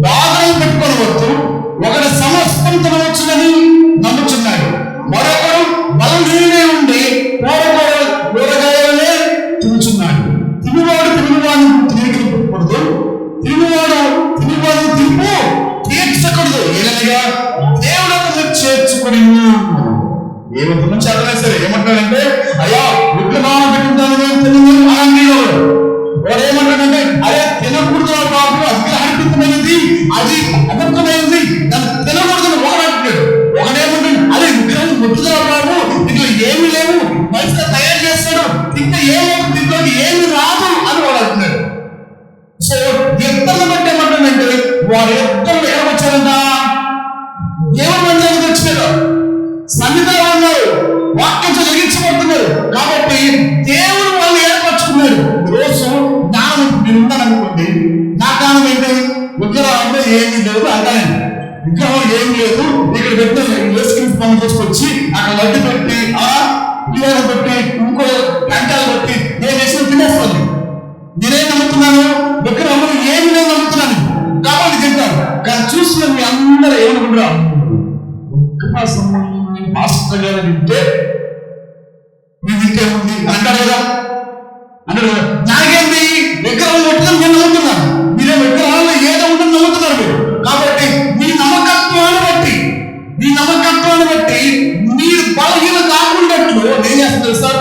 వాదనలు పెట్టుకోవద్దు. ఒకటి సమస్తం తనవచ్చునని నమ్ముచున్నాడు, మరొకడు బలహీనే ఉండి కూరగాయలనే తినుచున్నాడు. తినువాడు తినువాడిని తినకూడదు, తినువాడు తినువాడిని తింపు తీర్చకూడదు. ఏదనగా దేవుడు అతను చేర్చుకుని ఏమంటున్నా చదవలే సరే. ఏమంటాడంటే అయ్యా విగ్రహాలు పెట్టుకుంటాను వాడు ఏమంటాడంటే అరే తినకూడదు బాబు, విగ్రహార్పితమైనది, అది అపవిత్రమైనది, దాన్ని తినకూడదు ఒకడు అంటున్నాడు. ఒకడేమంటాడు అరే విగ్రహం ముట్టుదా బాబు, దీంట్లో ఏమి లేవు, మనిషిగా తయారు చేస్తాడు, ఇంకా ఏమో దీంట్లోకి ఏమి రాదు అని వాడు అంటున్నాడు. సో ఇద్దరిని బట్టి ఏమంటాడంటే వాడు ఇద్దరు ఎక్కడికొచ్చారంట? దేవుని మందిరానికి వచ్చినారు, సన్నిధిలో ఉన్నారు, వాక్యం జరిగించబడుతున్నారు. కాబట్టి దేవుడు వాళ్ళు ఏర్పరచుకున్నాడు. రోజు జ్ఞానం నేను ఉన్నాననుకోండి, నా జ్ఞానం ఏంటి? విగ్రహంలో ఏమీ లేదు అంటానండి. విగ్రహం ఏమి లేదు, ఇక్కడ పెట్టిన పనులు తీసుకొచ్చి అక్కడ లడ్డు పెట్టి పిల్లలు పెట్టి ఇంకో గంటలు పెట్టి నేను వేసిన తినేస్తాను. నేనేం నమ్ముతున్నాను? విగ్రహంలో ఏమి లేదు నమ్ముతున్నాను. కాబట్టి తింటాను. కానీ చూసిన మీ అందరూ ఏమనుకుంటారు? మాస్టర్ గారు వింటే మీ వింటే ఉంది అంటారు కదా, అంటారు కదా. నాకేంటి విగ్రహం కొట్టుకొని నేను నమ్ముతున్నాను, మీరే విగ్రహాల్లో ఏదో ఉంటుంది నమ్ముతున్నారు మీరు. కాబట్టి మీ నమ్మకత్వాన్ని బట్టి మీరు బలహీన కాకుండాట్లు నేను చేస్తాను సార్.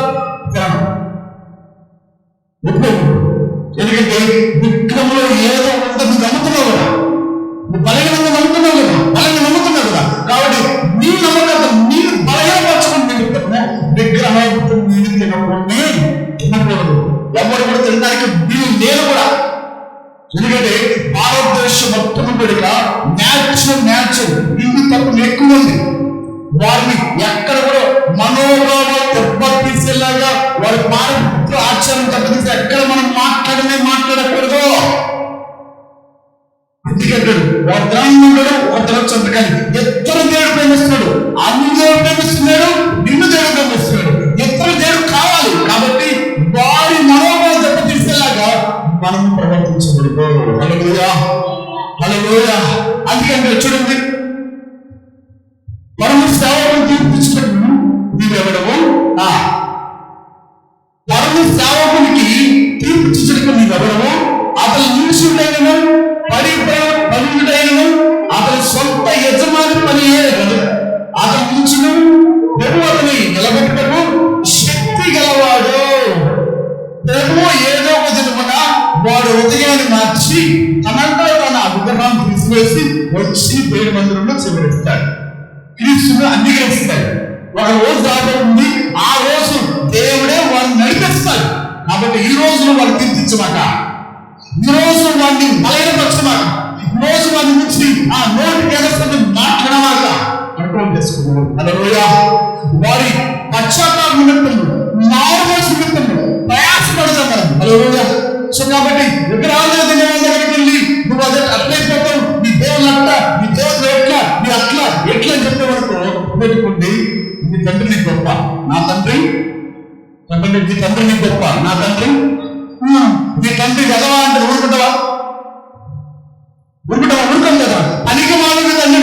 ఎందుకంటే విగ్రహంలో ఏదో ఉంటుంది నమ్ముతున్నావు కదా, బలహీనంగా నమ్ముతున్నావు కదా, బలంగా నమ్ముతున్నావు కదా. కాబట్టి నీ నమ్మకం మీరు బలహీనపరచుకుని విగ్రహం మీరు తినకూడదు. ఎవరు కూడా తినడానికి వీలు లేదు కూడా. ఎందుకంటే భారతదేశం మొత్తం కూడా న్యాచురల్ ఇది తప్పు ఎక్కువ ఉంది. వారిని ఎక్కడ కూడా మనోభావాలు దెబ్బతీసేలాగా వారి పారపుత్ర ఆచారం దెబ్బతీసి ఎక్కడ మనం మాట్లాడకూడదు. ఎందుకంటే వాడు ఉన్నాడు, ఒక తినొచ్చు అంతకాని ఇద్దరు దేవుడు ప్రేమిస్తున్నాడు. అన్ని దేవుడు ప్రేమిస్తున్నాడు, నిన్ను దేవుడు ప్రేమిస్తున్నాడు. ఇద్దరు హల్లెలూయా. అందుకంటే చూడండి, పరమ సేవకుని తీర్పించటకు నీవెవడవు? పరమ సేవకునికి తీర్పించటకు నీవెవడవు? అతను నిలుచుడైనను పడియుడైనను అతని సొంత యజమాని పనియే కదా. అతను నిలుచును ప్రభు అతని నిలబెట్టకు శక్తి గలవాడు. ప్రభు ఏదో ఒక దినమున వాడు ఉదయాన్ని మార్చి తనంతా తన విగ్రహాన్ని తీసివేసి వచ్చి పేరు మందిరంలో చివరిస్తాడు. క్రీస్తును అంగీకరిస్తాడు. ఒక రోజు రాబోతుంది, ఆ రోజు దేవుడే వారిని నడిపిస్తాడు. కాబట్టి ఈ రోజును వారు తీర్చిచ్చమాక, ఈ రోజు వారిని బలహీనపరచమాక, ఈ రోజు వారి నుంచి ఆ నోటికి ఎగస్తుంది మాట్లాడమాక కంట్రోల్ చేసుకున్నాడు. హల్లెలూయా. వారి పశ్చాత్తాప నిమిత్తము, మారుమనసు నిమిత్తము ప్రయాసపడతాం మనం. హల్లెలూయా. సో కాబట్టి విగ్రహాల దగ్గరికి వెళ్ళి నువ్వు అదే అట్లయిపోతావు, నీ దేవుళ్ళు అట్లా, నీ దేవుడు ఎట్లా, నీ అట్లా ఎట్లా అని చెప్పే వరకు పెట్టుకుంటే నీ తండ్రి నీకు గొప్ప, నా తండ్రి తండ్రి, నీ తండ్రి నీకు గొప్ప, నా తండ్రి. నీ తండ్రి ఎదవా అంటే ఊరుకుంటావా? ఊరుకోం కదా. పనికి మాలిన తండ్రి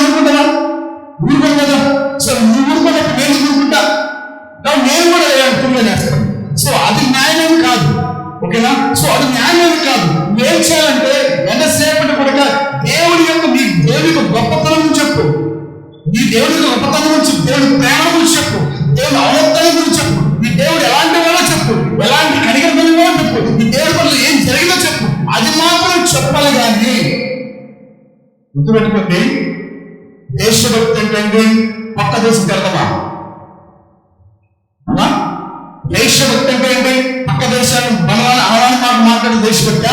ఊరుకోం కదా. సో నువ్వు ఊరుకున్నప్పుడు నేను ఊరుకుంటా, నేను కూడా వేస్తాను. సో అది న్యాయం కాదు. ఓకేనా? సో అది న్యాయం కాదు. ఏం చేయాలంటే ఎంతసేపటి కూడా దేవుడి యొక్క నీ దేవుడి యొక్క గొప్పతనం చెప్పు, నీ దేవుడి యొక్క గొప్పతనం గురించి, దేవుడి ప్రేమ గురించి చెప్పు, దేవుడి అవతల గురించి చెప్పు, నీ దేవుడు ఎలాంటి వాడో చెప్పు, ఎలాంటి కనికరమో చెప్పు, నీ దేవుడి వల్ల ఏం జరిగిందో చెప్పు. అది మాత్రం చెప్పాలి. కానీ గుర్తుపెట్టుకోండి, దేశభక్తి ఏంటంటే పక్క దేశం వెళ్తామా? దేశభక్తి అంటే ఏంటి? పక్క దేశాన్ని బలవాన్ని అవడానికి మాట్లాడే దేశభక్తి.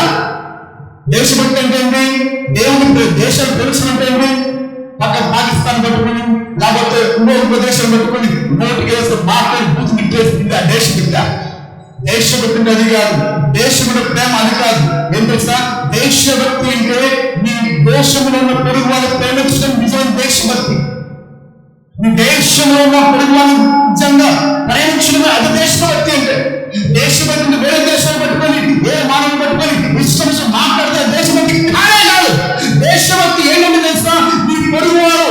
దేశభక్తి అంటే ఏంటి? దేవుడి దేశాలు తెలుసుకుంటే ఏంటి? పక్క పాకిస్తాన్ పట్టుకుని, లేకపోతే ఇంకో దేశం పట్టుకుని నోటికి వేస్తే మాట్లాడి బూతు పెట్టేస్తుంది ఆ దేశభక్తి. దేశభక్తి అంటే అది కాదు. దేశముల ప్రేమ అది కాదు. ఏం తెలుసా? దేశభక్తి అంటే నీ దేశంలో ఉన్న పొరుగు వాళ్ళని ప్రేమించడం నిజమైన దేశభక్తి. నీ దేశంలో ఉన్న పొరుగు వాళ్ళని నిజంగా ప్రేమించడమే అది దేశభక్తి. అంటే దేశభక్తిని వేరే దేశాలు పట్టుకొని, వేరే మానవులు పట్టుకొని ఇష్టం మాట్లాడితే దేశభక్తి కానే కాదు. దేశభక్తి ఏంటంటే తెలుసా? నీ పొరుగు వారు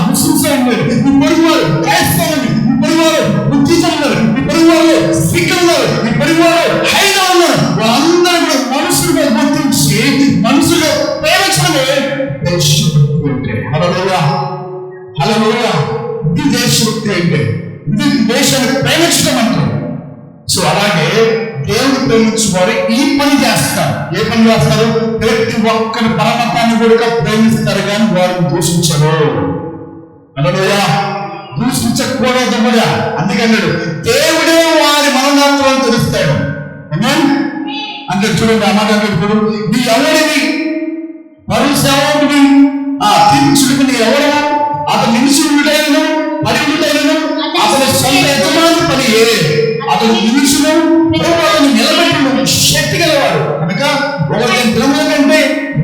ముస్లింస్ ఉన్నారు, నీ పొరుగు వారు క్రైస్తవులు, నీ పొరుగు వారు బుద్ధిజం ఉన్నారు, నీ పొరుగు వారు సిక్కులు ఉన్నారు, నీ పొరుగు వారు హైదరాబాద్ ఉన్నారు. వాళ్ళందరూ కూడా మనుషులుగా గుర్తించి మనుషులు ప్రేమించడమే దేశభక్తి అంటే. హల్లెలూయా, హల్లెలూయా. ఇది దేశభక్తి అంటే, ఇది దేశాన్ని ప్రేమించడం అంటే. సో అలాగే దేవుడు ప్రేమించు వారు ఈ పని చేస్తారు. ఏ పని చేస్తారు? ప్రతి ఒక్కరి పరమతాన్ని కూడా ప్రేమిస్తారు, కానీ వారిని దూషించరు. హల్లెలూయా. దూషించకూడదు కూడా. అందుకన్నాడు దేవుడే వారి మనోనేత్రాలను తెలుస్తాడు. అంటే చూడండి, ఆ మాట ఇప్పుడు నీ ఎవరిని పరువు సేవకుని తీర్చుడికి నీ ఎవరు? అతను నిలుచుడైనను పడియుడైనను అతని సొంత యజమాని పనియే. అతను నిలుచును ప్రభువును నిలబెట్టును శక్తి గలవాడు కనుక ఒకటి దినముల కంటే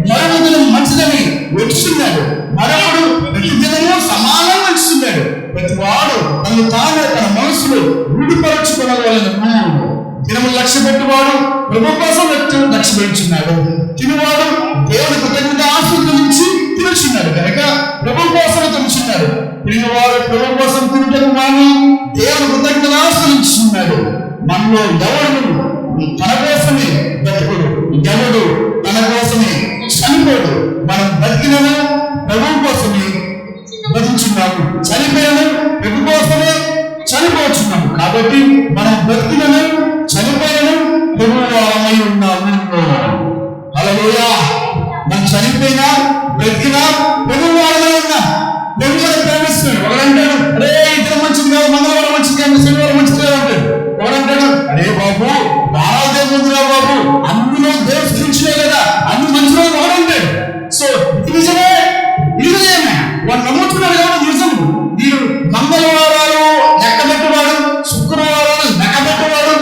మరొక దినం మంచిదని వచ్చుతున్నాడు. మరొకడు ప్రతి దినము సమానంగా వచ్చుతున్నాడు. ప్రతి వాడు తను తాను తన మనసులో రూఢిపరచుకోవాలను. దినములు లక్ష్య పెట్టువాడు ప్రభు కోసం లక్ష్య పెట్టుచున్నాడు. తినువాడు దేవుడి కృతజ్ఞత ఆశీర్వదించి తినుచున్నాడు కనుక ప్రభు కోసం తినుచున్నాడు. తినువాడు ప్రభు కోసం తినటం కానీ దేవుడు కృతజ్ఞత ఆశీర్వదించున్నాడు. మనలో ఎవరు తన కోసమే బ్రతుకుడు, ఎవడు తన కోసమే చనిపోడు. మనం బతికినను ప్రభు కోసమే బతుకుచున్నాము, చనిపోయాను ప్రభు కోసమే చనిపోతున్నాము. కాబట్టి మనం బ్రతికినను చనిపోయాను ప్రభు వారమై ఉన్నాము. హల్లెలూయా. మనం చనిపోయినా బ్రతికినా ప్రభు వారమై ఉన్నాం. ప్రభు వారిని ప్రేమిస్తున్నాడు. ఒకడంటాడు అరే ఇద్దరు మంచిది కాదు, మంగళవారం మంచిది కాదు, శనివారం మంచిది కాదు అంటాడు. ఒకడంటాడు అరే బాబు వారాదే ముందురా బాబు, అందులో దేవుడు సృష్టించలే కదా, అన్ని మంచిలో ఒకడంటాడు. సో ఇది నిజమే, ఇది నిజమే. వాడు నమ్ముతున్నాడు కాబట్టి నిజము. మీరు మంగళవారాలు లెక్క పెట్టేవాడు, శుక్రవారాలు లెక్క పెట్టేవాడు,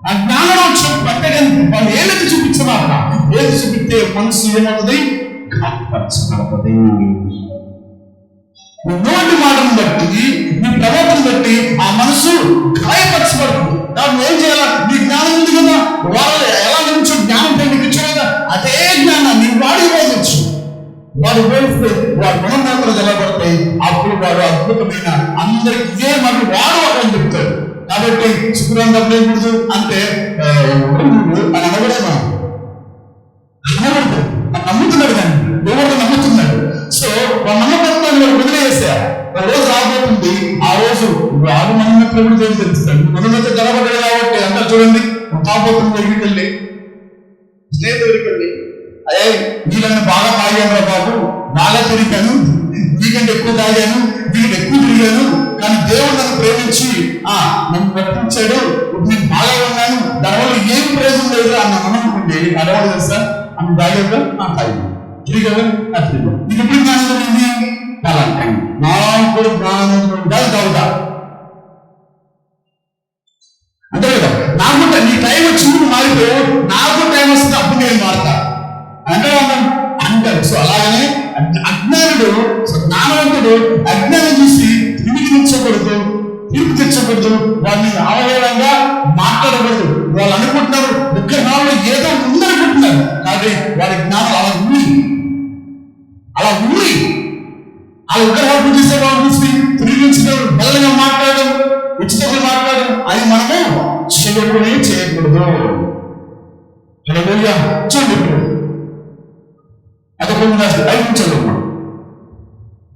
ఆ జ్ఞానం పట్టగానే వాళ్ళు ఏదైతే చూపించమాట, ఏది చూపిస్తే మనసు ఏమవుతుంది, గాయపరచబడుతుంది. నోటి మాటను బట్టి, నీ ప్రవర్తన బట్టి ఆ మనసు గాయపరచబడుతుంది. దాన్ని ఏం చేయాలా? నీ జ్ఞానం ఉంది కదా, వాళ్ళు ఎలా నుంచి జ్ఞానం పొందించు కదా, అదే జ్ఞానాన్ని వాడు ఇవ్వచ్చు. వాడు పోలిస్తే వాడు మనోనేతలు నిలబడతాయి. అప్పుడు వాడు అద్భుతమైన అందరికి ఇదే మాట వాడు అని చెప్తాడు. కాబట్టి శుక్రవారం డబ్బులు ఏమూడదు అంటే అని అనబడే మనం అనబడతాడు. నమ్ముతున్నాడు కానీ ఎవరు నమ్ముతున్నాడు. సో వాళ్ళ నమ్మకత్వాన్ని వాడు వదిలేసారు. ఒక రోజు రాబోతుంది, ఆ రోజు వాడు మనోనేతలు కూడా తెలుస్తాడు. మనోనేత నిలబడ్డాడు కాబట్టి అంతా చూడండి, కాబోతుంది దగ్గరికి వెళ్ళి స్నేహితుడికి వెళ్ళి, అదే వీళ్ళని బాగా తాగాను బాబు, బాగా తిరిగాను, వీకంటే ఎక్కువ తాగాను, వీళ్ళకి ఎక్కువ తిరిగాను, కానీ దేవుడు నన్ను ప్రేమించి నన్ను రక్షించాడు, నేను బాగా ఉన్నాను, దానివల్ల ఏం ప్రయోజనం లేదు అన్న అనుకుంటే అడవాడు తెలుసా, అన్న తాగాక తాగాను, తిరిగాను తిరిగాను, నీకు ఎప్పుడు జ్ఞానం చాలా నాకు జ్ఞానం తాగుతా అంతే కదా. నాకు నీ టైం వచ్చింది మారిపోయావు, నాకు టైం వస్తుంది అప్పుడు నేను మారుతా అంటారు. సో అలాగనే అజ్ఞానుడు, జ్ఞానవంతుడు అజ్ఞానం చూసి తిరిగి తెచ్చకూడదు, తీర్పు తెచ్చకూడదు, వాళ్ళని అవహేళంగా మాట్లాడకూడదు. వాళ్ళు అనుకుంటున్నారు విగ్రహాల్లో ఏదో ఉందనుకుంటున్నారు, కానీ వారి జ్ఞానం అలా ఉంది ఆ విగ్రహాలు పూజ చేసే వాళ్ళు చూసి తిరిగించడం, బలంగా మాట్లాడడం, ఉచితంగా మాట్లాడడం, అది మనము చేయకూడదు. చూడండి అది కొన్ని రాసి 5 నిమిషాలు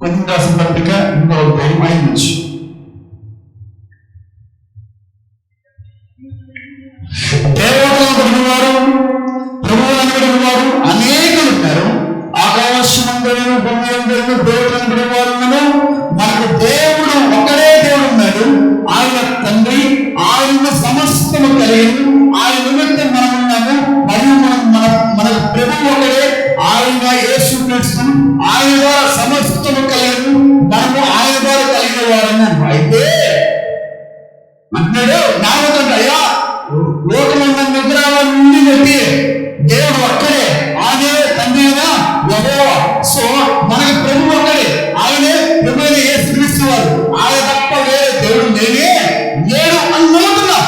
కొన్ని రాసిన పత్రిక 5 నుంచి దేవతలను కలిగిన వారు, ప్రభువులను కలిగిన వారు అనేకులు ఉన్నారు. ఆకాశమందరూ భూమి అందరూ దేవతలను కలిగిన వారు ఉన్నారు. మనకు దేవుడు ఒకడే దేవుడు ఉన్నాడు, ఆయన తండ్రి, ఆయన సమస్తము కలిగి, ఆయన నిమిత్తం మనం ఉన్నాము. మరియు మన ప్రభువు ఒకడే, ఆయన యేసుక్రీస్తు, ఆయన ద్వారా సమస్తము కలిగి, మనము ఆయన ద్వారా కలిగిన వారము. అయితే అంటున్నాడు నామతంటే, అయ్యా లోకమంతా విగ్రహాలన్నీ బట్టి దేవుడు ఒక్కడే, ఆయనే తండ్రి అయినా యెహోవా. సో మనకి ప్రభు ఒక్కడే, ఆయనే ప్రభు అయిన యేసుక్రీస్తు వారు, ఆయన తప్ప వేరే దేవుడు లేడు అని నమ్ముతున్నా.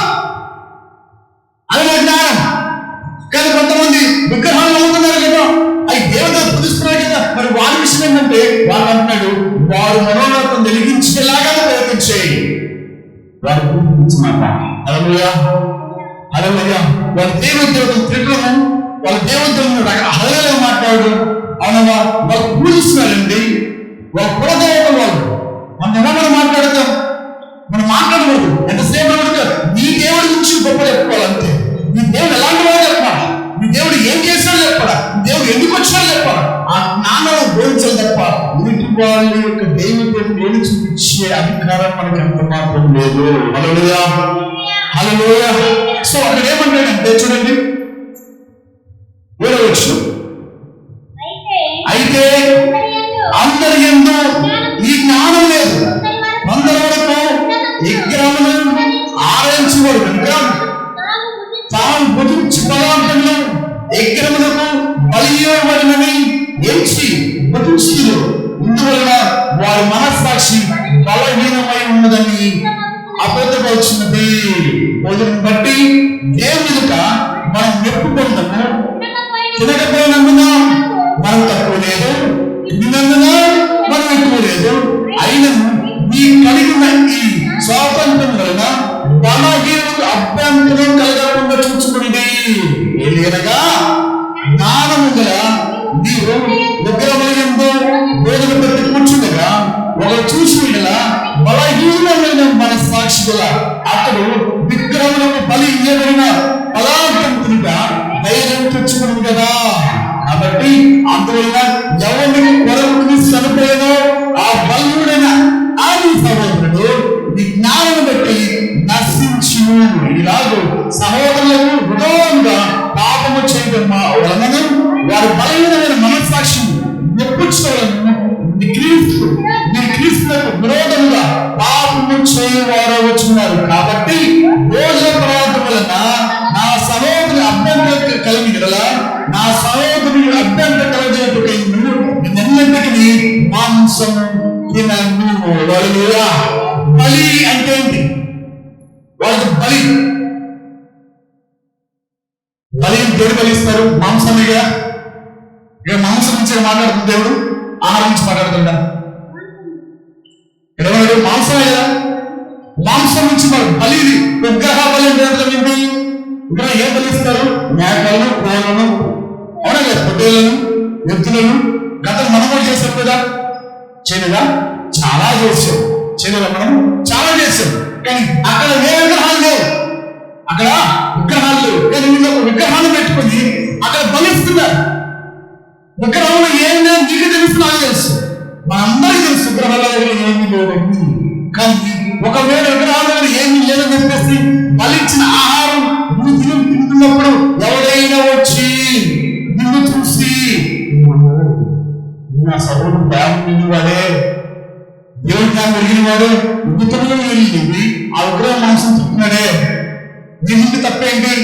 ఆయన జ్ఞానం. కానీ కొంతమంది విగ్రహాలు నమ్ముతున్నారు కదా, అవి దేవుడు పూజిస్తున్నారు కదా, మరి వారి విషయం ఏంటంటే వాడు అంటున్నాడు, వారు మనోనేతం వెలిగించేలాగా ప్రయత్నించేయి. వారు పూజించమాట హల్లెలూయా హల్లెలూయా. వాళ్ళ దేవతలను తిట్టడం, వాళ్ళ దేవతలను హల్లెలూయా మాట్లాడు, అవునవా వాళ్ళు పూజిస్తున్నారండి. వాళ్ళ కులదేవత వాళ్ళు. మనం ఎలా మాట్లాడతాం? మనం మాట్లాడకూడదు. ఎంతసేపు నీ దేవుడి గురించి గొప్ప చెప్పుకోవాలంతే. నీ దేవుడు ఎలాంటి వాడు చెప్పాలా, నీ దేవుడు ఏం చేశాడో చెప్పాలా, నీ దేవుడు ఎందుకు వచ్చాడో చెప్పాలా, ఆ జ్ఞానం బోధించాలి తప్ప వీటి వాళ్ళ యొక్క దైవత్వం ఏమి చూపించే అధికారం మనకి ఎంత మాత్రం లేదు. హల్లెలూయా హల్లెలూయా. సో అక్కడ ఏమంటాడంటే చూడండి, వేరవచ్చు అయితే అందరి యందు ఈ జ్ఞానం లేదు. అందరి వరకు విగ్రహములు ఆరాధించబడు, విగ్రహం తాము భుజించు పదార్థంలో విగ్రహములకు బలియబడినని ఎంచి భుజించుదురు. ఇందువలన వారి మనస్సాక్షి బలహీనమై ఉన్నదని అబద్ధపడుచున్నది. రోజును బట్టి దేవుని ఎదుట మనం మెప్పుకొందము, తినకపోయినందున మనం తక్కువ లేదు, తిన్నందున మనం ఎక్కువ లేదు. అయినను ఈ కలిగిన ఈ స్వాతంత్రం వలన బలహీనులకు అభ్యంతరం కలగకుండా చూసుకుని ఏదనగా జ్ఞానము గల నీవు విగ్రహములందు భోజన పెట్టి కూర్చుండగా ఒకరు చూసుకుండగా బలహీనమైన మన సాక్షి గల అతడు విగ్రహములకు బలి ఇవ్వబడిన పదార్థం తినుక ధైర్యం తెచ్చుకుని కదా. కాబట్టి అందువల్ల ఎవరిని కొరకు చనిపోయినో ఆ బలుడైన ఆది సహోదరుడు విజ్ఞానం బట్టి నశించు. ఇలాగూ సహోదరులకు విరోధంగా పాపము చేయడం వలన వారి బలహీనమైన మనస్సాక్షి మెప్పుకోవాలను క్రీస్తులకు విరోధంగా పాపము చేయవారు వచ్చున్నారు. కాబట్టి భోజన పదార్థం వలన మాంసము తినను. హల్లెలూయా. బలి అంటే ఏంటి? వాళ్ళకి బలి దేని బలిస్తారు? మాంసమేగా. ఇక మాంసం నుంచి మాట్లాడుతుంది దేవుడు, ఆహారం నుంచి మాట్లాడుతుందా? ఏమన్నాడు? మాంసమే కదా. మాంసం నుంచి బలి. విగ్రహ బలి అంటే ఏంటి? విగ్రహం ఏం బలిస్తారు? మేకలను, కోళ్ళను, అవునా కదా, పొట్టేళ్లను, ఎద్దులను. గతం మనం కూడా చేసాం కదా, చేయలేదా? చాలా చేసాం. చేయలేదా? మనం చాలా చేసాం. కానీ అక్కడ ఏ విగ్రహాలు లేవు, అక్కడ విగ్రహాలు లేవు. కానీ వీళ్ళు ఒక విగ్రహాన్ని పెట్టుకొని అక్కడ బలిస్తున్నారు. విగ్రహంలో ఏం లేదు, నీకు తెలుసు, నాకు తెలుసు, మనందరికీ తెలుసు విగ్రహాల ఏమి లేదండి. కానీ ఒకవేళ విగ్రహాల ఏమి లేదని చెప్పేసి బలిచ్చిన ఆహారం నువ్వు తింటున్నప్పుడు ఎవరైనా వచ్చి నిన్ను చూసి నా సభను ప్రారంభించిన వాడే, దేవుడి జ్ఞానం పెరిగిన వాడు, ఉద్యోగంలో వెళ్ళింది ఆ విగ్రహం మాంసం తింటున్నాడే, దీనికి తప్పేంటి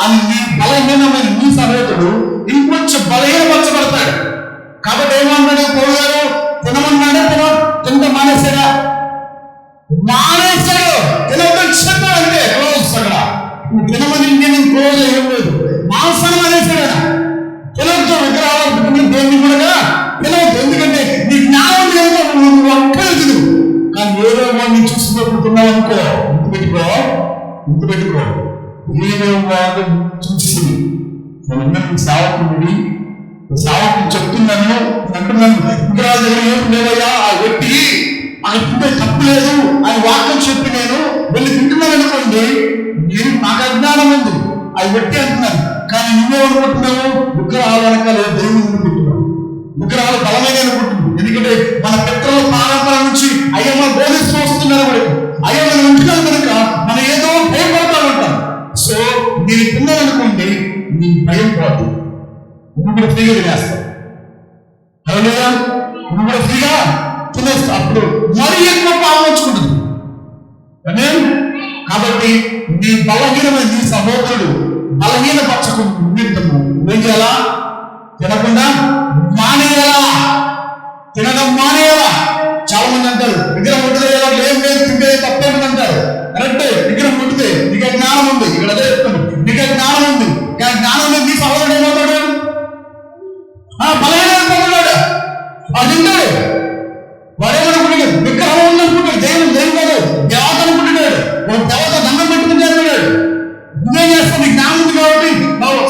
అని నీ బలహీనమైన నీ సహోదరుడు ఇంకొంచెం బలహీనపరచబడతాడు. కాబట్టి ఏమన్నాడు పౌలు గారు? తినమన్నాడే, తింట మానేశాడా? మానేశాడు. తినవద్దని చెప్పాడంటే క్లోజ్. అక్కడ తినమని నేను క్లోజ్ ఏం లేదు, మాంసాన్ని మానేశాడు. తినవద్దు, విగ్రహాలు దేవుని కూడా తినవద్దు. ఎందుకంటే నీ జ్ఞానం లేదు, నువ్వు ఒక్కడే తిను. కానీ ఏదో వాడిని చూసినప్పుడు తిన్నావు అనుకో, గుర్తుపెట్టుకో, ఏదో వాడు చూసి సావకుడి చెప్తున్నాను అంటున్నాను, విగ్రహాల దగ్గర ఏం లేవయ్యా, ఆ వ్యక్తి ఆయన తింటే తప్పు లేదు అని వాక్యం చెప్పి నేను వెళ్ళి తింటున్నాను అనుకోండి, నేను నాకు అజ్ఞానం ఉంది, అది వ్యక్తి అంటున్నాను. కానీ నువ్వేమనుకుంటున్నావు? విగ్రహాల వెనకాల దేవుని అనుకుంటున్నావు, విగ్రహాలు బలమైన అనుకుంటున్నావు. ఎందుకంటే మన పితరుల పారంపర నుంచి అయ్యా మనం బోధిస్తూ వస్తున్నారు వరకు, అయ్యా మనం ఉంటున్నాం కనుక మనం ఏదో భయపడతా ఉంటాం. సో నేను తిన్నాననుకోండి, నీ భయం పోదు, నువ్వు కూడా ఫ్రీగా తినేస్తావు. హల్లెలూయా. నువ్వు కూడా ఫ్రీగా తినేస్తావు. అప్పుడు మరీ ఎక్కువ పాపం వచ్చుకుంటుంది. కాబట్టి నీ బలహీనమైన నీ సహోదరుడు బలహీనపరచకుండా ఏం చేయాలా? తినకుండా మానేయాలా, తినడం మానేయాలా. చాలా మంది అంటారు విగ్రహం ఉంటుంది కదా, ఏం లేదు, తింటే తప్పేమిటి అంటారు. కరెక్ట్, విగ్రహం ఉంటుంది, నీకు జ్ఞానం ఉంది. ఇక్కడ అదే చెప్తాను, నీకు జ్ఞానం ఉంది. కానీ జ్ఞానం లేదు, నీ సహోదరుడు ఏమవుతాడు? బలహీనపడుతున్నాడు. అది వాడేమనుకుంటున్నాడు? విగ్రహం ఉందనుకుంటాడు, దేవుడు కాదు, దేవత అనుకుంటున్నాడు. ఒక దేవత దండం పెట్టుకుని చేస్తున్నాడు. నువ్వేం చేస్తావు? నీ జ్ఞానం ఉంది కాబట్టి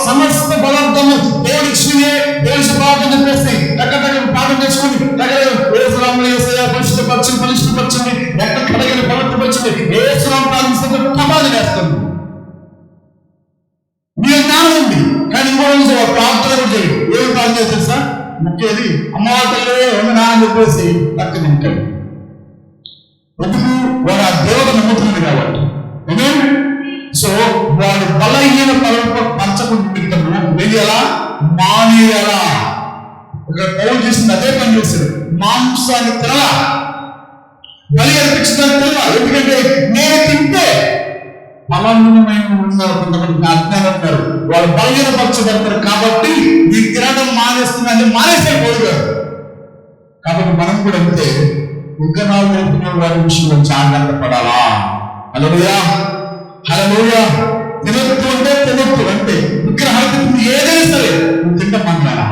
సమస్త పదార్థము దేవుడి ఇచ్చినవే, దేవుడి శుభార్థం చెప్పేసి ఎక్కడ పాఠం చేసుకుని పరిశుద్ధపరచండి, ఎక్కడ కడగని పవిత్రపరచండి, ఏ సురాం ప్రారంభిస్తే ప్రమాదం చేస్తుంది. నీ జ్ఞానం ఉంది, కానీ ఇంకో ప్రార్థన కూడా చేయడు. ఏమి ప్రార్థన తెలుసా? ముఖ్యది అమ్మవారి తల్లి ఏమన్నా అని చెప్పేసి పక్కన ఉంటాడు. ఎందుకు? వాడు ఆ దేవత నమ్ముతున్నాడు కాబట్టి. సో వాడు బలహీన పంచకుండా వెయ్యాలా, మానేయాలా. ఒక పౌలు చేసింది అదే పని చేశాడు. మాంసాన్ని తినలా, బలి అర్పించడానికి తినలా. ఎందుకంటే నేను తింటే బలహీనమైన ఉన్నారు, కొంతమంది అజ్ఞానం ఉంటారు, వాళ్ళు బలహీనపరచబడతారు. కాబట్టి ఈ తినడం మానేస్తుందని మానేశాడు పౌలు గారు. కాబట్టి మనం కూడా అంతే, విగ్రహాలు నేర్పుకునే వారి విషయంలో జాగ్రత్త పడాలా. హల్లెలూయా, హల్లెలూయా. తినొద్దు అంటే తినొద్దు అంటే విగ్రహాలు ఏదైనా సరే నువ్వు తింటాం మాట్లాడాలా.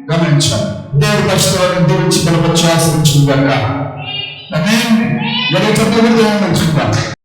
గమనించాలి. దేవుడు పరిశుద్ధులను దేవుడి బలపరిచి ఆశ్రయించుగాక. దేవుడు చెప్పకూడదు.